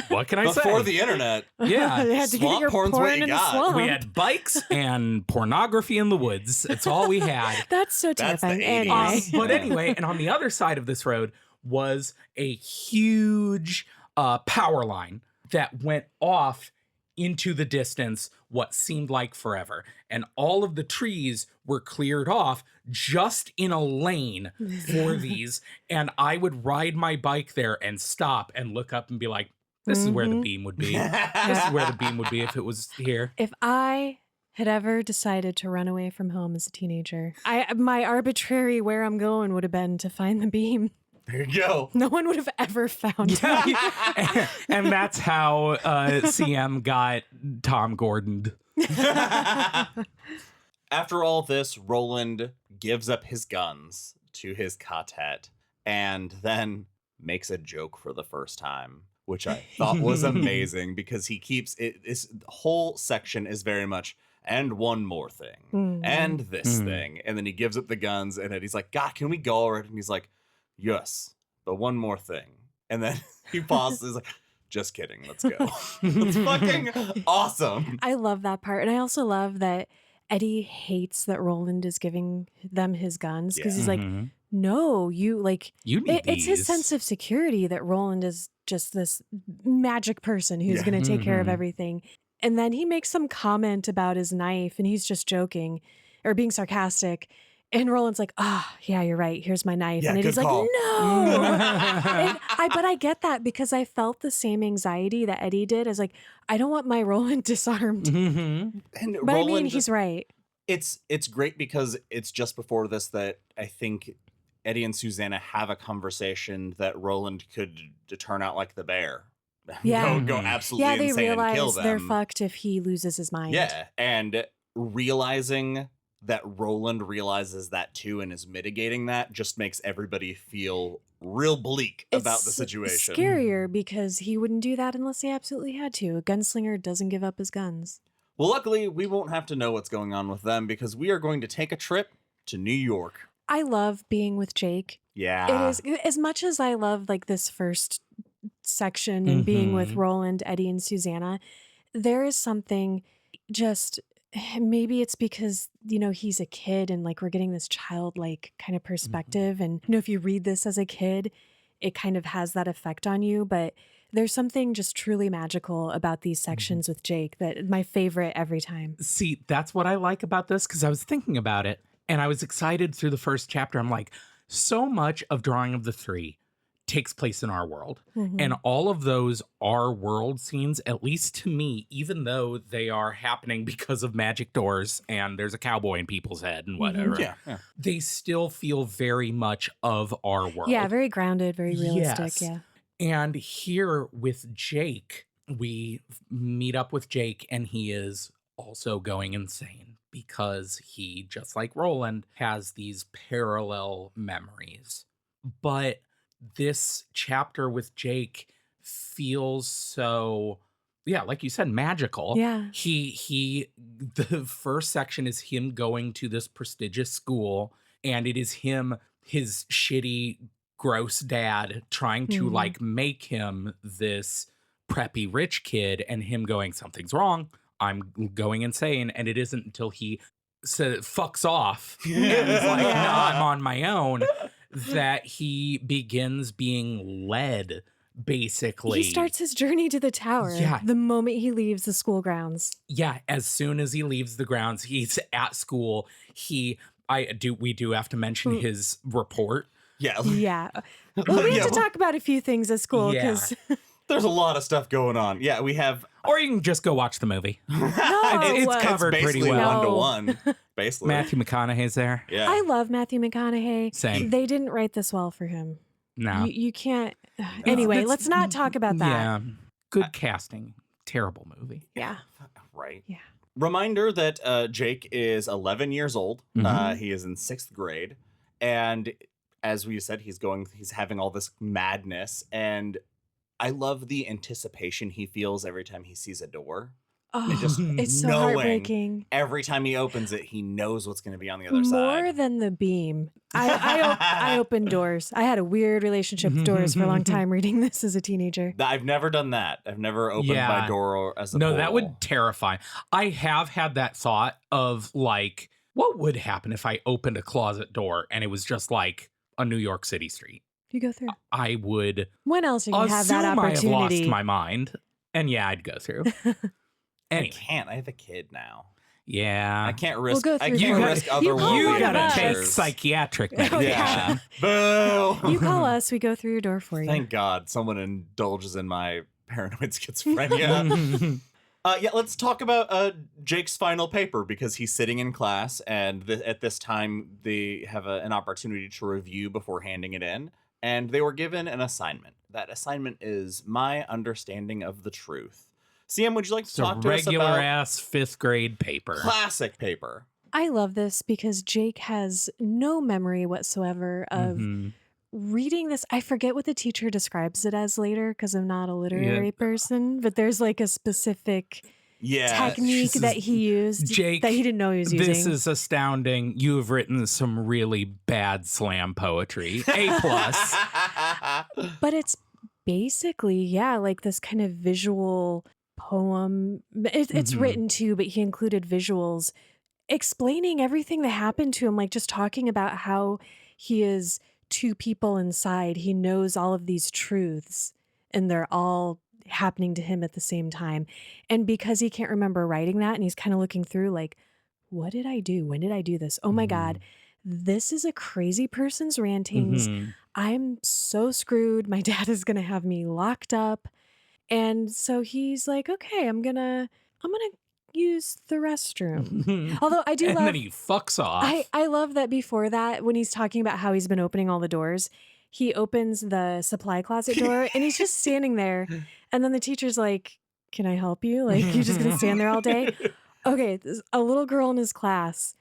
What can I say? Before the internet. Yeah. You had to get your porn's porn what you in the got. swamp. We had bikes and pornography in the woods. That's all we had. That's so That's the terrifying. 80s. Anyway. But anyway, and on the other side of this road was a huge power line that went off into the distance, what seemed like forever. And all of the trees were cleared off just in a lane for these. And I would ride my bike there and stop and look up and be like, this is where the beam would be. This is where the beam would be if it was here. If I had ever decided to run away from home as a teenager, my arbitrary where I'm going would have been to find the beam. There you go. No one would have ever found it. And that's how CM got Tom Gordoned. After all this, Roland gives up his guns to his quartet and then makes a joke for the first time, which I thought was amazing because he keeps it. This whole section is very much, and one more thing, and this thing. And then he gives up the guns and then he's like, God, can we go already? And he's like, yes, but one more thing. And then he pauses, like, just kidding, let's go. It's fucking awesome. I love that part. And I also love that Eddie hates that Roland is giving them his guns because he's like, no, you need it's his these. sense of security that Roland is just this magic person who's going to take care of everything. And then he makes some comment about his knife and he's just joking or being sarcastic. And Roland's like, yeah, you're right. Here's my knife. Yeah, and Eddie's good like, call. no. But I get that because I felt the same anxiety that Eddie did. As like, I don't want my Roland disarmed. And But Roland, I mean, he's right. It's great because it's just before this that I think Eddie and Susanna have a conversation that Roland could turn out like the bear. Yeah. Go absolutely Yeah, they insane and kill realize them. they're fucked if he loses his mind. Yeah, and realizing that Roland realizes that too and is mitigating that just makes everybody feel real bleak about the situation. It's scarier because he wouldn't do that unless he absolutely had to. A gunslinger doesn't give up his guns. Well, luckily, we won't have to know what's going on with them because we are going to take a trip to New York. I love being with Jake. Yeah. It is, as much as I love like this first section and being with Roland, Eddie, and Susanna, there is something just, maybe it's because, he's a kid and like we're getting this childlike kind of perspective. And, if you read this as a kid, it kind of has that effect on you. But there's something just truly magical about these sections with Jake that my favorite every time. See, that's what I like about this because I was thinking about it and I was excited through the first chapter. I'm like, so much of Drawing of the Three takes place in our world. And all of those are world scenes, at least to me, even though they are happening because of magic doors and there's a cowboy in people's head and whatever. Yeah. They still feel very much of our world. Yeah, very grounded, very realistic. Yes. Yeah. And here with Jake, we meet up with Jake and he is also going insane because he, just like Roland, has these parallel memories. But this chapter with Jake feels so, yeah, like you said, magical. Yeah. The first section is him going to this prestigious school, and it is his shitty, gross dad trying to Mhm. like make him this preppy rich kid, and him going, something's wrong. I'm going insane. And it isn't until he fucks off and is like, no, I'm on my own, that he begins being led, basically. He starts his journey to the tower Yeah. the moment he leaves the school grounds. Yeah, as soon as he leaves the grounds, he's at school. We do have to mention his report. Yeah. Yeah. Well, we have to talk about a few things at school because There's a lot of stuff going on. Yeah, we have. Or you can just go watch the movie. it's covered pretty basically well. 1-to-1. Basically. Matthew McConaughey's there. Yeah. I love Matthew McConaughey. Same. They didn't write this well for him. No. You can't. Anyway, let's not talk about that. Yeah. Good casting. Terrible movie. Yeah. Right. Yeah. Reminder that Jake is 11 years old. Mhm. He is in 6th grade. And as we said, he's having all this madness. And I love the anticipation he feels every time he sees a door. Oh, just it's so knowing heartbreaking. Every time he opens it, he knows what's going to be on the other More side. than the beam. I opened doors. I had a weird relationship with doors for a long time reading this as a teenager. I've never done that. I've never opened my door as a No, portal. that would terrify. I have had that thought of like, what would happen if I opened a closet door and it was just like a New York City street? You go through. I would When else are you have that assume I have opportunity? lost my mind. And yeah, I'd go through. Anyway. I can't. I have a kid now. Yeah. I can't risk. go I through can't first. risk other You call You one of gotta us. take adventures. psychiatric Oh, medication. yeah. Boo! You call us, we go through your door for you. Thank God someone indulges in my paranoid schizophrenia. Yeah, let's talk about Jake's final paper because he's sitting in class, and at this time they have an opportunity to review before handing it in, and they were given an assignment. That assignment is my understanding of the truth. CM, would you like to It's a talk to us regular about ass 5th grade paper. classic paper? I love this because Jake has no memory whatsoever of Mhm. reading this. I forget what the teacher describes it as later because I'm not a literary person, but there's like a specific technique this that is- he used Jake, that he didn't know he was using. This is astounding. You have written some really bad slam poetry. A+. But it's basically, yeah, like this kind of visual poem. It's Mhm. written too, but he included visuals explaining everything that happened to him, like just talking about how he is two people inside. He knows all of these truths and they're all happening to him at the same time. And because he can't remember writing that and he's kind of looking through like, what did I do? When did I do this? Oh my God, this is a crazy person's rantings. Mhm. I'm so screwed. My dad is going to have me locked up. And so he's like, okay, I'm going to use the restroom. Although I do and love then he fucks off. I love that before that, when he's talking about how he's been opening all the doors, he opens the supply closet door and he's just standing there. And then the teacher's like, can I help you? Like, you're just going to stand there all day? Okay, a little girl in his class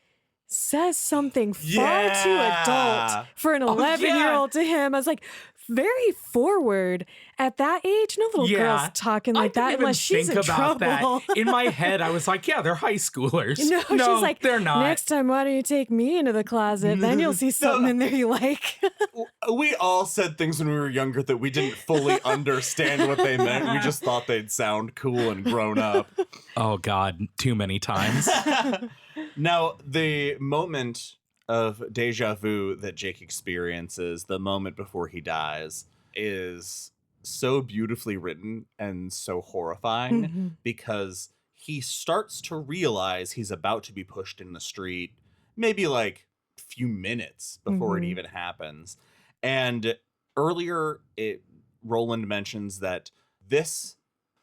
says something far too adult for an 11-year-old to him. I was like, very forward at that age. No little girl's talking like that unless she's in trouble. That. In my head, I was like, yeah, they're high schoolers. No, she's like, they're not. Next time, why don't you take me into the closet? Then you'll see something in there you like. We all said things when we were younger that we didn't fully understand what they meant. We just thought they'd sound cool and grown up. Oh, God, too many times. Now, the moment of deja vu that Jake experiences, the moment before he dies, is so beautifully written and so horrifying because he starts to realize he's about to be pushed in the street, maybe like a few minutes before it even happens. And earlier, Roland mentions that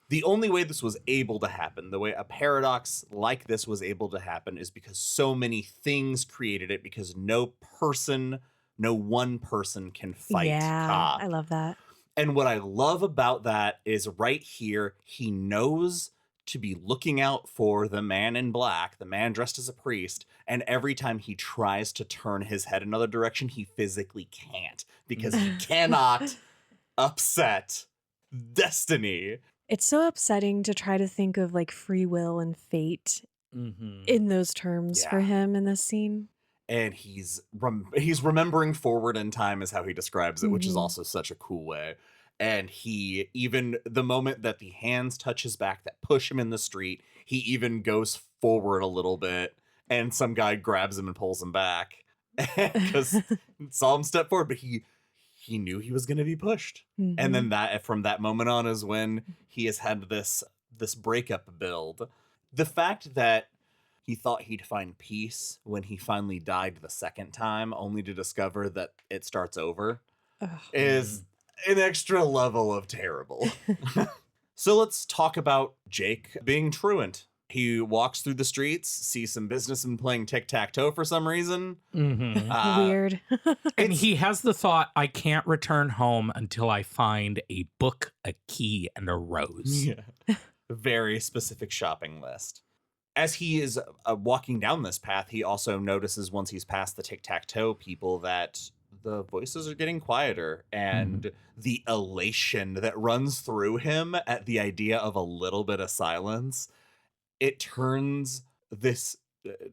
the only way this was able to happen, the way a paradox like this was able to happen, is because so many things created it, because no one person can fight Ka. I love that. And what I love about that is right here, he knows to be looking out for the man in black, the man dressed as a priest, and every time he tries to turn his head another direction, he physically can't because he cannot upset destiny. It's so upsetting to try to think of like free will and fate in those terms for him in this scene. And he's remembering forward in time is how he describes it, which is also such a cool way. And he, even the moment that the hands touch his back that push him in the street, he even goes forward a little bit and some guy grabs him and pulls him back because saw him step forward, but he knew he was going to be pushed. And then from that moment on is when he has had this breakup build. The fact that he thought he'd find peace when he finally died the second time, only to discover that it starts over, is an extra level of terrible. So let's talk about Jake being truant. He walks through the streets, sees some businessmen playing tic-tac-toe for some reason. Weird. And he has the thought, I can't return home until I find a book, a key, and a rose. Yeah. Very specific shopping list. As he is walking down this path, he also notices once he's past the tic-tac-toe people that the voices are getting quieter, and the elation that runs through him at the idea of a little bit of silence, it turns this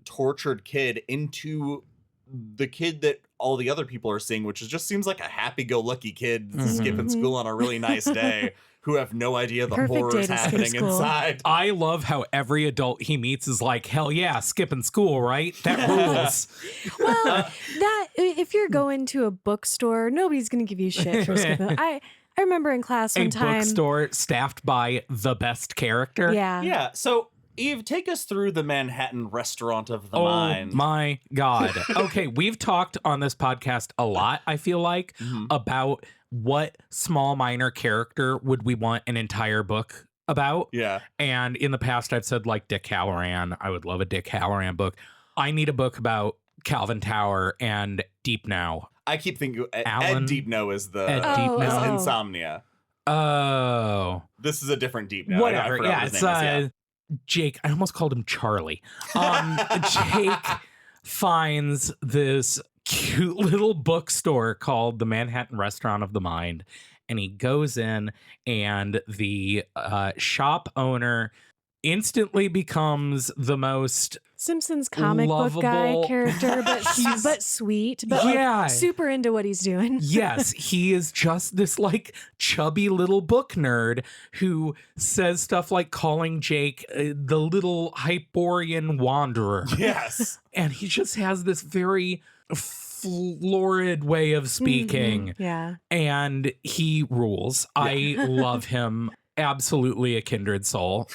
tortured kid into the kid that all the other people are seeing, which just seems like a happy-go-lucky kid skipping school on a really nice day. Who have no idea the horrors happening inside. I love how every adult he meets is like, hell yeah, skipping school, right? That rules. Well, if you're going to a bookstore, nobody's going to give you shit for skipping. I remember in class one time. A bookstore staffed by the best character. Yeah. Yeah. So, Eve, take us through the Manhattan Restaurant of the Mind. Oh my God. Okay, we've talked on this podcast a lot, I feel like, about what small minor character would we want an entire book about. Yeah. And in the past, I've said like Dick Halloran. I would love a Dick Halloran book. I need a book about Calvin Tower and Deep Now. I keep thinking Alan? Ed Deep No is the Deep is Insomnia. Oh. This is a different Deep Now. Whatever. Yeah, it's Jake. I almost called him Charlie. Jake finds this cute little bookstore called the Manhattan Restaurant of the Mind, and he goes in, and the shop owner instantly becomes the most Simpsons comic book guy character, but sweet, but like super into what he's doing. Yes, he is just this like chubby little book nerd who says stuff like calling Jake the little Hyperion wanderer. Yes. And he just has this very florid way of speaking. Yeah. And he rules. I love him. Absolutely a kindred soul.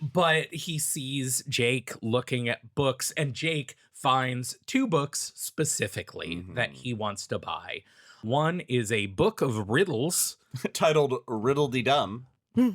But he sees Jake looking at books, and Jake finds two books specifically that he wants to buy. One is a book of riddles titled Riddle-de-Dum.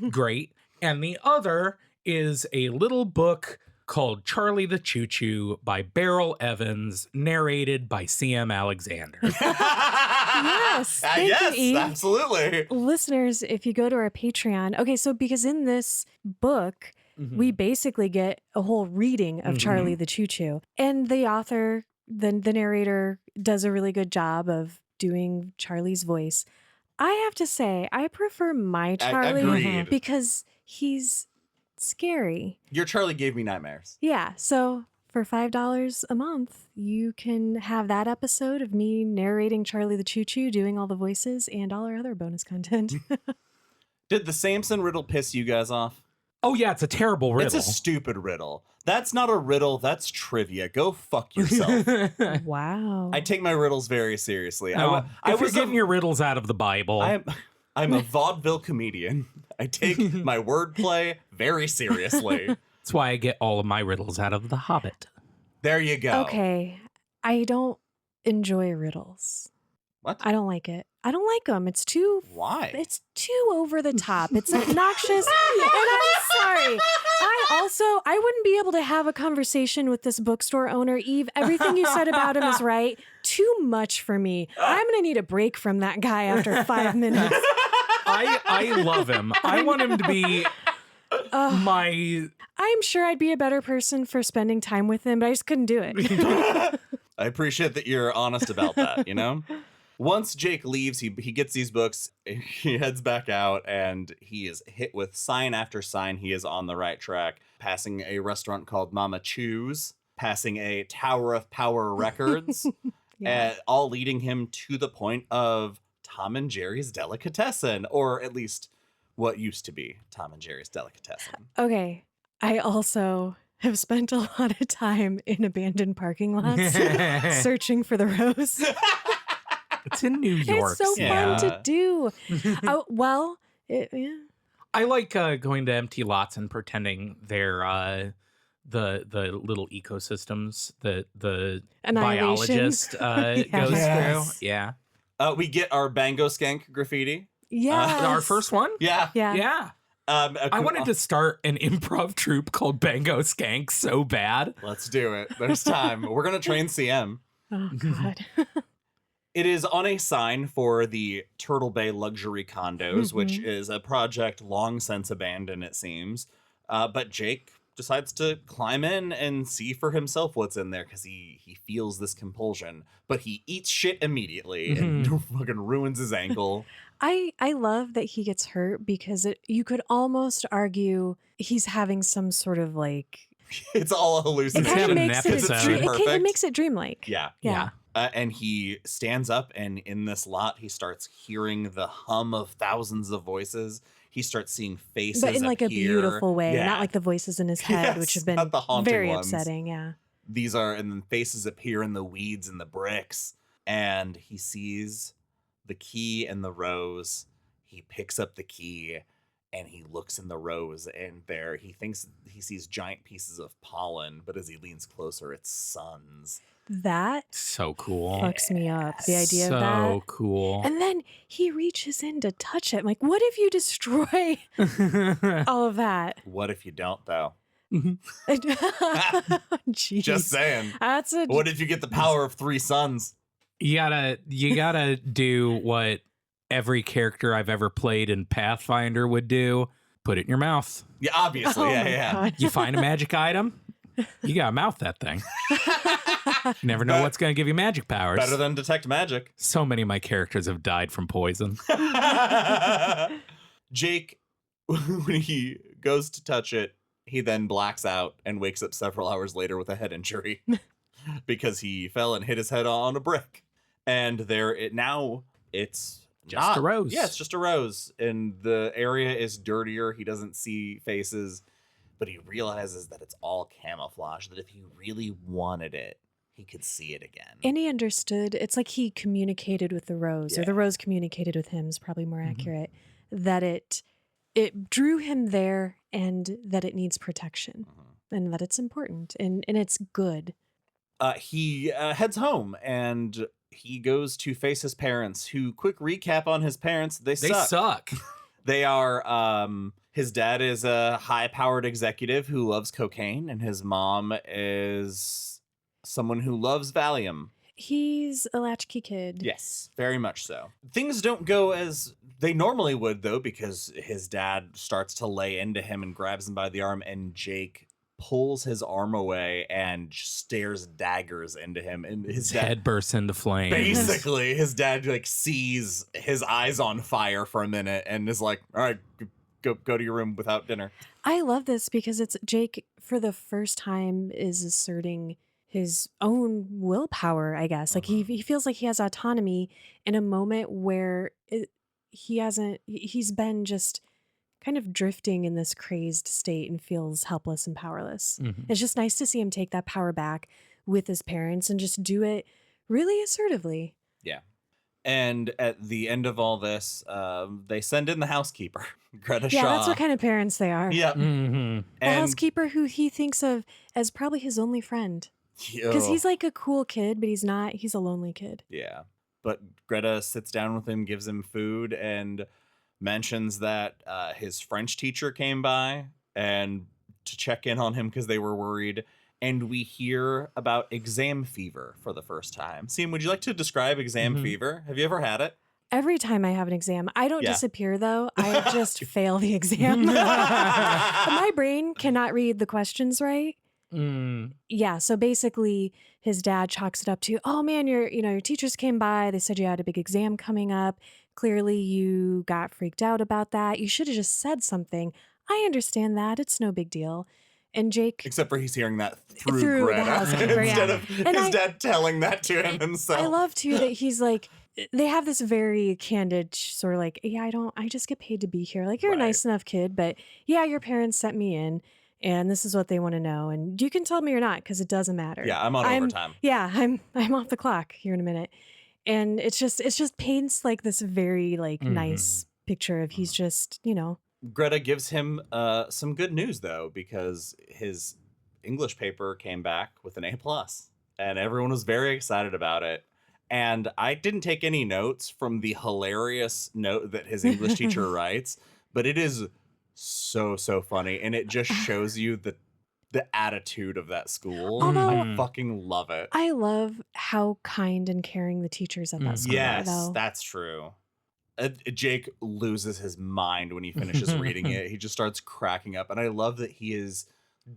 Great. And the other is a little book called Charlie the Choo Choo by Beryl Evans, narrated by C.M. Alexander. Yes. Thank yes, you, Eve. Absolutely. Listeners, if you go to our Patreon, okay, so because in this book, we basically get a whole reading of Charlie the Choo Choo. And the author, the narrator, does a really good job of doing Charlie's voice. I have to say, I prefer my Charlie Agreed. because he's scary. Your Charlie gave me nightmares. Yeah, so for $5 a month, you can have that episode of me narrating Charlie the Choo Choo, doing all the voices, and all our other bonus content. Did the Samson riddle piss you guys off? Oh, yeah, it's a terrible riddle. It's a stupid riddle. That's not a riddle. That's trivia. Go fuck yourself. Wow. I take my riddles very seriously. If you're getting your riddles out of the Bible. I'm a vaudeville comedian. I take my wordplay very seriously. That's why I get all of my riddles out of The Hobbit. There you go. Okay. I don't enjoy riddles. What? I don't like it. I don't like them. It's too... Why? It's too over the top. It's obnoxious. And I'm sorry. I wouldn't be able to have a conversation with this bookstore owner, Eve. Everything you said about him is right. Too much for me. I'm going to need a break from that guy after 5 minutes. I love him. I want him to be My I'm sure I'd be a better person for spending time with him, but I just couldn't do it. I appreciate that you're honest about that, you know? Once Jake leaves, he gets these books, he heads back out, and he is hit with sign after sign. He is on the right track, passing a restaurant called Mama Chew's, passing a Tower of Power Records, Yeah. all leading him to the point of Tom and Jerry's Delicatessen, or at least what used to be Tom and Jerry's Delicatessen. Okay. I also have spent a lot of time in abandoned parking lots searching for the rose. It's in New York. It's so Yeah. fun to do. Oh, well, yeah. I like going to empty lots and pretending they're the little ecosystems that the Annihilation. biologist goes Yes. through. Yeah. We get our Bango Skank graffiti. Yes. Our first one? Yeah. Yeah. Yeah. I wanted to start an improv troupe called Bango Skank so bad. Let's do it. There's time. We're going to train CM. Oh, God. It is on a sign for the Turtle Bay Luxury Condos, which is a project long since abandoned, it seems. But Jake decides to climb in and see for himself what's in there because he feels this compulsion. But he eats shit immediately and fucking ruins his ankle. I love that he gets hurt because you could almost argue he's having some sort of like It's all a it hallucination. kind of an makes it, episode. it Perfect. makes it dreamlike. Yeah. Yeah. And he stands up, and in this lot, he starts hearing the hum of thousands of voices. He starts seeing faces, But in like a appear. beautiful way, Yeah. not like the voices in his head, which Yes, have been not the haunting very ones. upsetting. Yeah. These are, and then faces appear in the weeds and the bricks, and he sees the key and the rose. He picks up the key, and he looks in the rose, and there he thinks he sees giant pieces of pollen, but as he leans closer, it's suns. That So cool. fucks me up. The idea so of that. cool. And then he reaches in to touch it. I'm like, what if you destroy all of that? What if you don't, though? Jeez. Just saying. That's a What if you get the power of 3 suns? you gotta do what every character I've ever played in Pathfinder would do. Put it in your mouth. Yeah, obviously. Oh yeah, my yeah. God. You find a magic item, you gotta mouth that thing. You never know what's gonna give you magic powers. Better than detect magic. So many of my characters have died from poison. Jake, when he goes to touch it, he then blacks out and wakes up several hours later with a head injury because he fell and hit his head on a brick. And it's Just a rose. Yeah, it's just a rose. And the area is dirtier. He doesn't see faces, but he realizes that it's all camouflage, that if he really wanted it, he could see it again. And he understood. It's like he communicated with the rose, or the rose communicated with him is probably more accurate, that it drew him there and that it needs protection and that it's important and it's good. He heads home and he goes to face his parents, who, quick recap on his parents, they suck. They are, his dad is a high-powered executive who loves cocaine, and his mom is someone who loves Valium. He's a latchkey kid. Yes, very much so. Things don't go as they normally would, though, because his dad starts to lay into him and grabs him by the arm, and Jake pulls his arm away and stares daggers into him, and his Head bursts into flames. basically his dad like sees his eyes on fire for a minute and is like, all right, go to your room without dinner. I love this because it's Jake for the first time is asserting his own willpower, I guess. Like he feels like he has autonomy in a moment where he's been just kind of drifting in this crazed state and feels helpless and powerless. It's just nice to see him take that power back with his parents and just do it really assertively. Yeah. And at the end of all this, they send in the housekeeper, Greta Shaw. Yeah, that's what kind of parents they are. Yep. The housekeeper who he thinks of as probably his only friend. Because he's like a cool kid, but he's not. He's a lonely kid. Yeah. But Greta sits down with him, gives him food, and mentions that his French teacher came by and to check in on him because they were worried. And we hear about exam fever for the first time. Seem, would you like to describe exam fever? Have you ever had it? Every time I have an exam, I don't Yeah. disappear though. I just fail the exam. My brain cannot read the questions right. Mm. Yeah, so basically his dad chalks it up to, "Oh man, your teachers came by. They said you had a big exam coming up. Clearly you got freaked out about that. You should have just said something. I understand that. It's no big deal." And Jake Except for he's hearing that through through the Greta housekeeper, yeah. instead of And his dad telling that to him I himself. love too that he's like, they have this very candid sort of like, "Yeah, I just get paid to be here. Like, you're a Right. nice enough kid, but yeah, your parents sent me in and this is what they want to know. And you can tell me or not because it doesn't matter. Yeah, I'm on overtime. Yeah, I'm off the clock here in a minute." And it's just paints like this very like nice picture of he's just, Greta gives him some good news though, because his English paper came back with an A+, and everyone was very excited about it. And I didn't take any notes from the hilarious note that his English teacher writes, but it is so funny, and it just shows you the attitude of that school. Although I fucking love it. I love how kind and caring the teachers at that school are, Yes, though. that's true. Jake loses his mind when he finishes reading it. He just starts cracking up. And I love that he is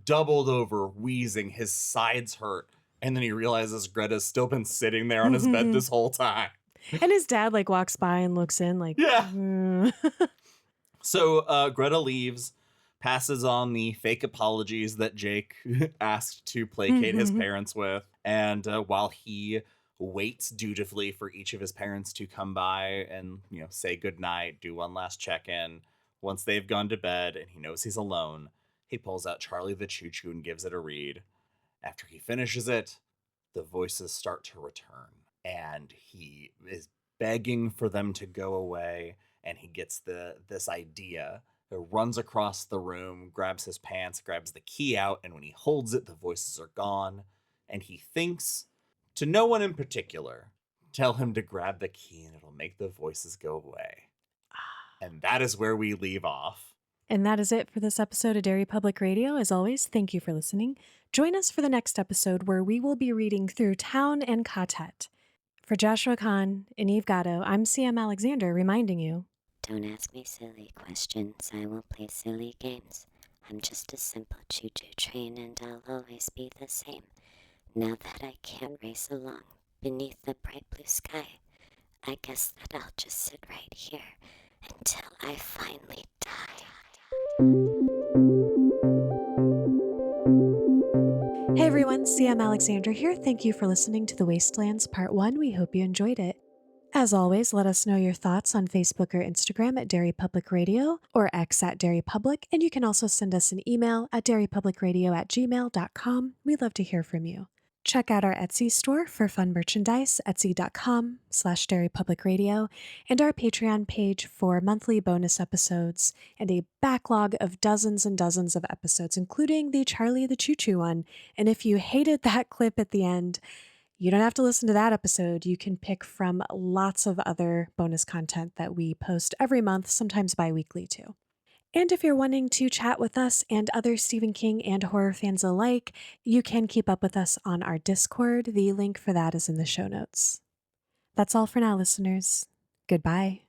doubled over, wheezing. His sides hurt. And then he realizes Greta's still been sitting there on his bed this whole time. And his dad like walks by and looks in like, Yeah. "Mm." So Greta leaves, passes on the fake apologies that Jake asked to placate his parents with. And while he waits dutifully for each of his parents to come by and, say goodnight, do one last check-in. Once they've gone to bed and he knows he's alone, he pulls out Charlie the Choo Choo and gives it a read. After he finishes it, the voices start to return, and he is begging for them to go away, and he gets this idea. He runs across the room, grabs his pants, grabs the key out, and when he holds it, the voices are gone, and he thinks, to no one in particular, tell him to grab the key and it'll make the voices go away. And that is where we leave off. And that is it for this episode of Derry Public Radio. As always, thank you for listening. Join us for the next episode where we will be reading through Town and Katet. For Joshua Kahn and Eve Gatto, I'm CM Alexander reminding you, don't ask me silly questions, I won't play silly games. I'm just a simple choo-choo train and I'll always be the same. Now that I can't race along beneath the bright blue sky, I guess that I'll just sit right here until I finally die. Hey everyone, CM Alexander here. Thank you for listening to The Wastelands Part 1. We hope you enjoyed it. As always, let us know your thoughts on Facebook or Instagram at Derry Public Radio or X at Derry Public, and you can also send us an email at derrypublicradio@gmail.com. We'd love to hear from you. Check out our Etsy store for fun merchandise, etsy.com/derrypublicradio, and our Patreon page for monthly bonus episodes and a backlog of dozens and dozens of episodes, including the Charlie the Choo Choo one. And if you hated that clip at the end, you don't have to listen to that episode. You can pick from lots of other bonus content that we post every month, sometimes bi-weekly too. And if you're wanting to chat with us and other Stephen King and horror fans alike, you can keep up with us on our Discord. The link for that is in the show notes. That's all for now, listeners. Goodbye.